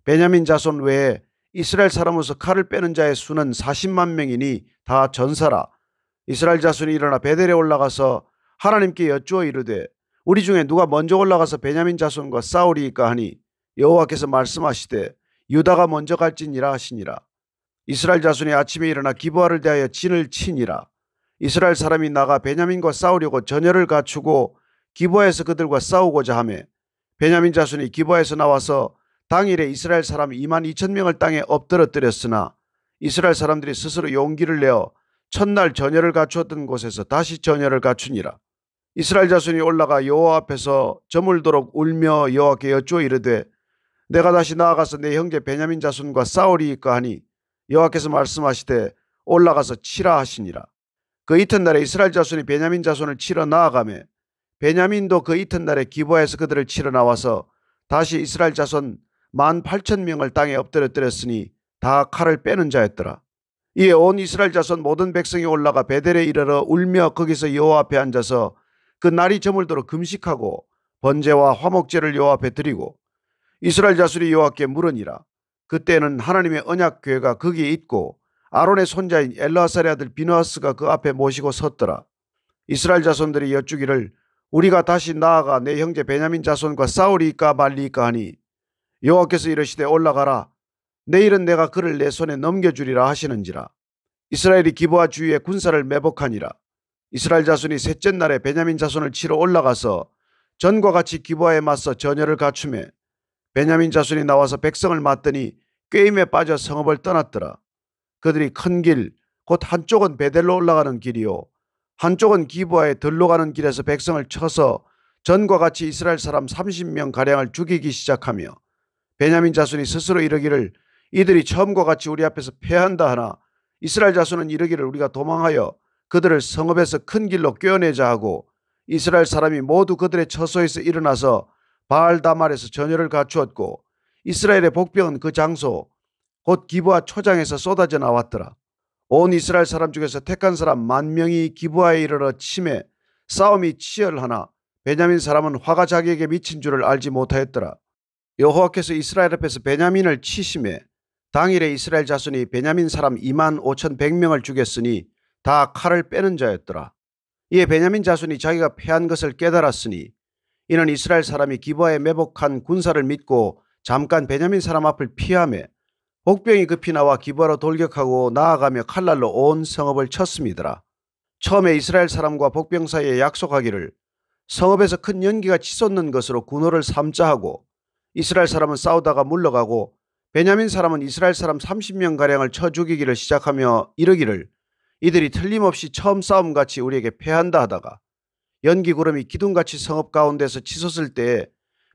베냐민 자손 외에 이스라엘 사람으로서 칼을 빼는 자의 수는 40만 명이니 다 전사라. 이스라엘 자손이 일어나 베델에 올라가서 하나님께 여쭈어 이르되 우리 중에 누가 먼저 올라가서 베냐민 자손과 싸우리이까 하니 여호와께서 말씀하시되 유다가 먼저 갈지니라 하시니라. 이스라엘 자손이 아침에 일어나 기브아를 대하여 진을 치니라. 이스라엘 사람이 나가 베냐민과 싸우려고 전열을 갖추고 기브아에서 그들과 싸우고자 하며 베냐민 자손이 기브아에서 나와서 당일에 이스라엘 사람 22,000명을 땅에 엎드러뜨렸으나 이스라엘 사람들이 스스로 용기를 내어 첫날 전열을 갖추었던 곳에서 다시 전열을 갖추니라. 이스라엘 자손이 올라가 여호와 앞에서 저물도록 울며 여호와께 여쭈어 이르되 내가 다시 나아가서 내 형제 베냐민 자손과 싸우리이까 하니 여호와께서 말씀하시되 올라가서 치라 하시니라. 그 이튿날에 이스라엘 자손이 베냐민 자손을 치러 나아가며 베냐민도 그 이튿날에 기브아에서 그들을 치러 나와서 다시 이스라엘 자손 18,000명을 땅에 엎드려뜨렸으니 다 칼을 빼는 자였더라. 이에 온 이스라엘 자손 모든 백성이 올라가 베델에 이르러 울며 거기서 여호와 앞에 앉아서 그 날이 저물도록 금식하고 번제와 화목제를 여호와 앞에 드리고 이스라엘 자손이 여호와께 물으니라. 그때는 하나님의 언약궤가 거기에 있고 아론의 손자인 엘르아살의 아들 비느하스가 그 앞에 모시고 섰더라. 이스라엘 자손들이 여쭈기를 우리가 다시 나아가 내 형제 베냐민 자손과 싸우리이까 말리이까 하니 여호와께서 이르시되 올라가라. 내일은 내가 그를 내 손에 넘겨주리라 하시는지라. 이스라엘이 기브아 주위에 군사를 매복하니라. 이스라엘 자손이 셋째 날에 베냐민 자손을 치러 올라가서 전과 같이 기브아에 맞서 전열을 갖추매 베냐민 자손이 나와서 백성을 맞더니 꾀임에 빠져 성읍을 떠났더라. 그들이 큰 길 곧 한쪽은 베델로 올라가는 길이요 한쪽은 기브아에 들로 가는 길에서 백성을 쳐서 전과 같이 이스라엘 사람 30명 가량을 죽이기 시작하며 베냐민 자손이 스스로 이르기를 이들이 처음과 같이 우리 앞에서 패한다 하나 이스라엘 자손은 이르기를 우리가 도망하여 그들을 성읍에서 큰 길로 꿰어내자 하고 이스라엘 사람이 모두 그들의 처소에서 일어나서 바알다말에서 전열을 갖추었고 이스라엘의 복병은 그 장소 곧 기브아 초장에서 쏟아져 나왔더라. 온 이스라엘 사람 중에서 택한 사람 10,000명이 기브아에 이르러 치매 싸움이 치열하나 베냐민 사람은 화가 자기에게 미친 줄을 알지 못하였더라. 여호와께서 이스라엘 앞에서 베냐민을 치심에 당일에 이스라엘 자손이 베냐민 사람 25,100명을 죽였으니 다 칼을 빼는 자였더라. 이에 베냐민 자손이 자기가 패한 것을 깨달았으니 이는 이스라엘 사람이 기브아에 매복한 군사를 믿고 잠깐 베냐민 사람 앞을 피하며 복병이 급히 나와 기브아로 돌격하고 나아가며 칼날로 온 성읍을 쳤음이더라. 처음에 이스라엘 사람과 복병 사이에 약속하기를 성읍에서 큰 연기가 치솟는 것으로 군호를 삼자 하고 이스라엘 사람은 싸우다가 물러가고 베냐민 사람은 이스라엘 사람 30명가량을 쳐 죽이기를 시작하며 이르기를 이들이 틀림없이 처음 싸움같이 우리에게 패한다 하다가 연기 구름이 기둥같이 성읍 가운데서 치솟을 때에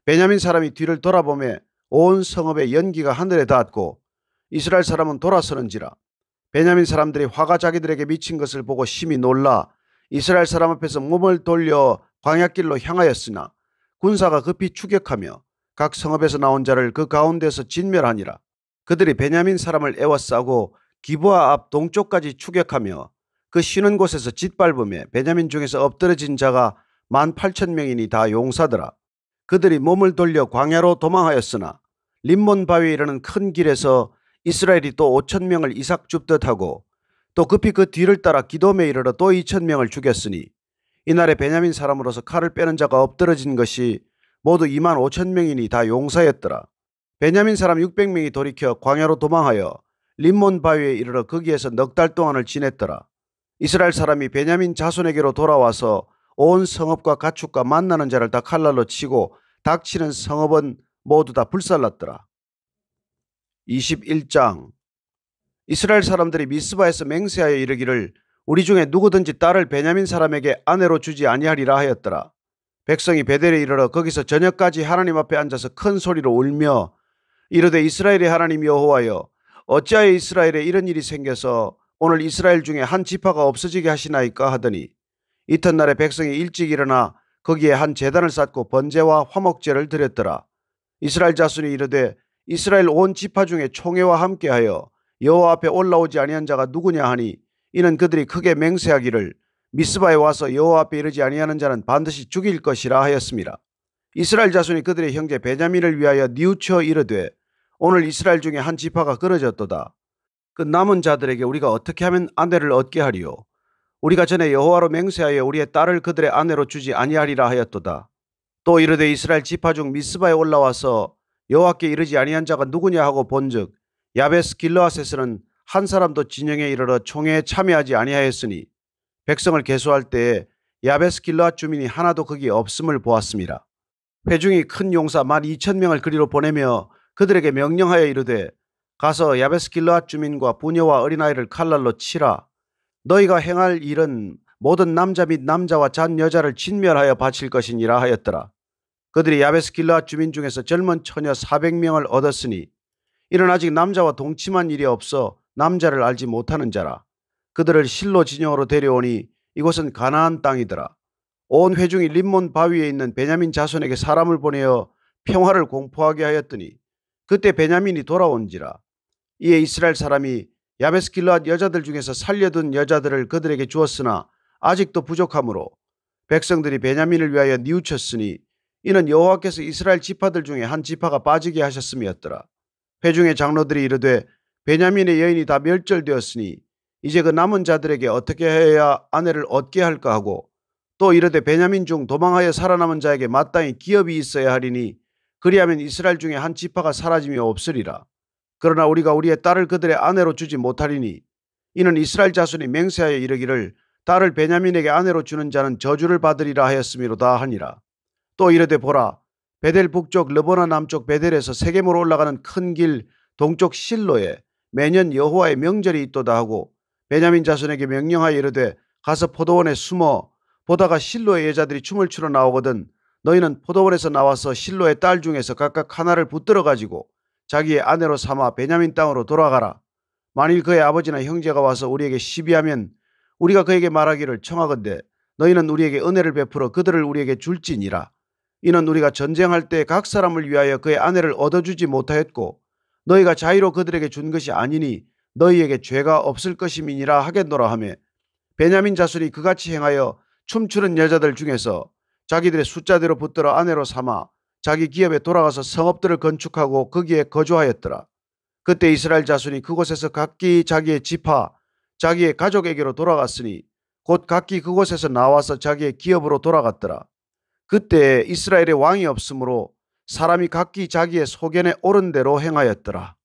베냐민 사람이 뒤를 돌아보며 온 성읍의 연기가 하늘에 닿았고 이스라엘 사람은 돌아서는지라. 베냐민 사람들이 화가 자기들에게 미친 것을 보고 심히 놀라 이스라엘 사람 앞에서 몸을 돌려 광야길로 향하였으나 군사가 급히 추격하며 각 성읍에서 나온 자를 그 가운데서 진멸하니라. 그들이 베냐민 사람을 에워싸고 기브아 앞 동쪽까지 추격하며 그 쉬는 곳에서 짓밟으며 베냐민 중에서 엎드러진 자가 18,000명이니 다 용사더라. 그들이 몸을 돌려 광야로 도망하였으나 림몬 바위에 이르는 큰 길에서 이스라엘이 또 5,000명을 이삭 줍듯 하고 또 급히 그 뒤를 따라 기돔에 이르러 또 2,000명을 죽였으니 이날에 베냐민 사람으로서 칼을 빼는 자가 엎드러진 것이 모두 25,000명이니 다 용사였더라. 베냐민 사람 600명이 돌이켜 광야로 도망하여 림몬 바위에 이르러 거기에서 넉 달 동안을 지냈더라. 이스라엘 사람이 베냐민 자손에게로 돌아와서 온 성읍과 가축과 만나는 자를 다 칼날로 치고 닥치는 성읍은 모두 다 불살랐더라. 21장. 이스라엘 사람들이 미스바에서 맹세하여 이르기를 우리 중에 누구든지 딸을 베냐민 사람에게 아내로 주지 아니하리라 하였더라. 백성이 베델에 이르러 거기서 저녁까지 하나님 앞에 앉아서 큰 소리로 울며 이르되 이스라엘의 하나님 여호와여 어찌하여 이스라엘에 이런 일이 생겨서 오늘 이스라엘 중에 한 지파가 없어지게 하시나이까 하더니 이튿날에 백성이 일찍 일어나 거기에 한 제단을 쌓고 번제와 화목제를 드렸더라. 이스라엘 자손이 이르되 이스라엘 온 지파 중에 총회와 함께하여 여호와 앞에 올라오지 아니한 자가 누구냐 하니 이는 그들이 크게 맹세하기를 미스바에 와서 여호와 앞에 이르지 아니하는 자는 반드시 죽일 것이라 하였습니다. 이스라엘 자손이 그들의 형제 베냐민을 위하여 뉘우쳐 이르되 오늘 이스라엘 중에 한 지파가 끊어졌도다. 그 남은 자들에게 우리가 어떻게 하면 아내를 얻게 하리요? 우리가 전에 여호와로 맹세하여 우리의 딸을 그들의 아내로 주지 아니하리라 하였도다. 또 이르되 이스라엘 지파 중 미스바에 올라와서 여호와께 이르지 아니한 자가 누구냐 하고 본즉 야베스 길르앗에서는 한 사람도 진영에 이르러 총회에 참여하지 아니하였으니 백성을 계수할 때에 야베스 길르앗 주민이 하나도 거기 없음을 보았습니다. 회중이 큰 용사 12,000명을 그리로 보내며 그들에게 명령하여 이르되 가서 야베스 길르앗 주민과 부녀와 어린아이를 칼날로 치라. 너희가 행할 일은 모든 남자 및 남자와 잔 여자를 진멸하여 바칠 것이니라 하였더라. 그들이 야베스 길르앗 주민 중에서 젊은 처녀 400명을 얻었으니 이는 아직 남자와 동침한 일이 없어 남자를 알지 못하는 자라. 그들을 실로 진영으로 데려오니 이곳은 가나안 땅이더라. 온 회중이 림몬 바위에 있는 베냐민 자손에게 사람을 보내어 평화를 공포하게 하였더니 그때 베냐민이 돌아온지라. 이에 이스라엘 사람이 야베스 길르앗 여자들 중에서 살려둔 여자들을 그들에게 주었으나 아직도 부족하므로 백성들이 베냐민을 위하여 뉘우쳤으니 이는 여호와께서 이스라엘 지파들 중에 한 지파가 빠지게 하셨음이었더라. 회중의 장로들이 이르되 베냐민의 여인이 다 멸절되었으니 이제 그 남은 자들에게 어떻게 해야 아내를 얻게 할까 하고 또 이르되 베냐민 중 도망하여 살아남은 자에게 마땅히 기업이 있어야 하리니 그리하면 이스라엘 중에 한 지파가 사라짐이 없으리라. 그러나 우리가 우리의 딸을 그들의 아내로 주지 못하리니 이는 이스라엘 자손이 맹세하여 이르기를 딸을 베냐민에게 아내로 주는 자는 저주를 받으리라 하였음이로다 하니라. 또 이르되 보라 베델 북쪽 르보나 남쪽 베델에서 세겜으로 올라가는 큰 길 동쪽 실로에 매년 여호와의 명절이 있도다 하고 베냐민 자손에게 명령하여 이르되 가서 포도원에 숨어 보다가 실로의 여자들이 춤을 추러 나오거든 너희는 포도원에서 나와서 실로의 딸 중에서 각각 하나를 붙들어 가지고 자기의 아내로 삼아 베냐민 땅으로 돌아가라. 만일 그의 아버지나 형제가 와서 우리에게 시비하면 우리가 그에게 말하기를 청하건대 너희는 우리에게 은혜를 베풀어 그들을 우리에게 줄지니라. 이는 우리가 전쟁할 때 각 사람을 위하여 그의 아내를 얻어주지 못하였고 너희가 자의로 그들에게 준 것이 아니니 너희에게 죄가 없을 것임이니라 하겠노라 하며 베냐민 자손이 그같이 행하여 춤추는 여자들 중에서 자기들의 숫자대로 붙들어 아내로 삼아 자기 기업에 돌아가서 성읍들을 건축하고 거기에 거주하였더라. 그때 이스라엘 자손이 그곳에서 각기 자기의 지파 자기의 가족에게로 돌아갔으니 곧 각기 그곳에서 나와서 자기의 기업으로 돌아갔더라. 그때 이스라엘에 왕이 없으므로 사람이 각기 자기의 소견에 옳은 대로 행하였더라.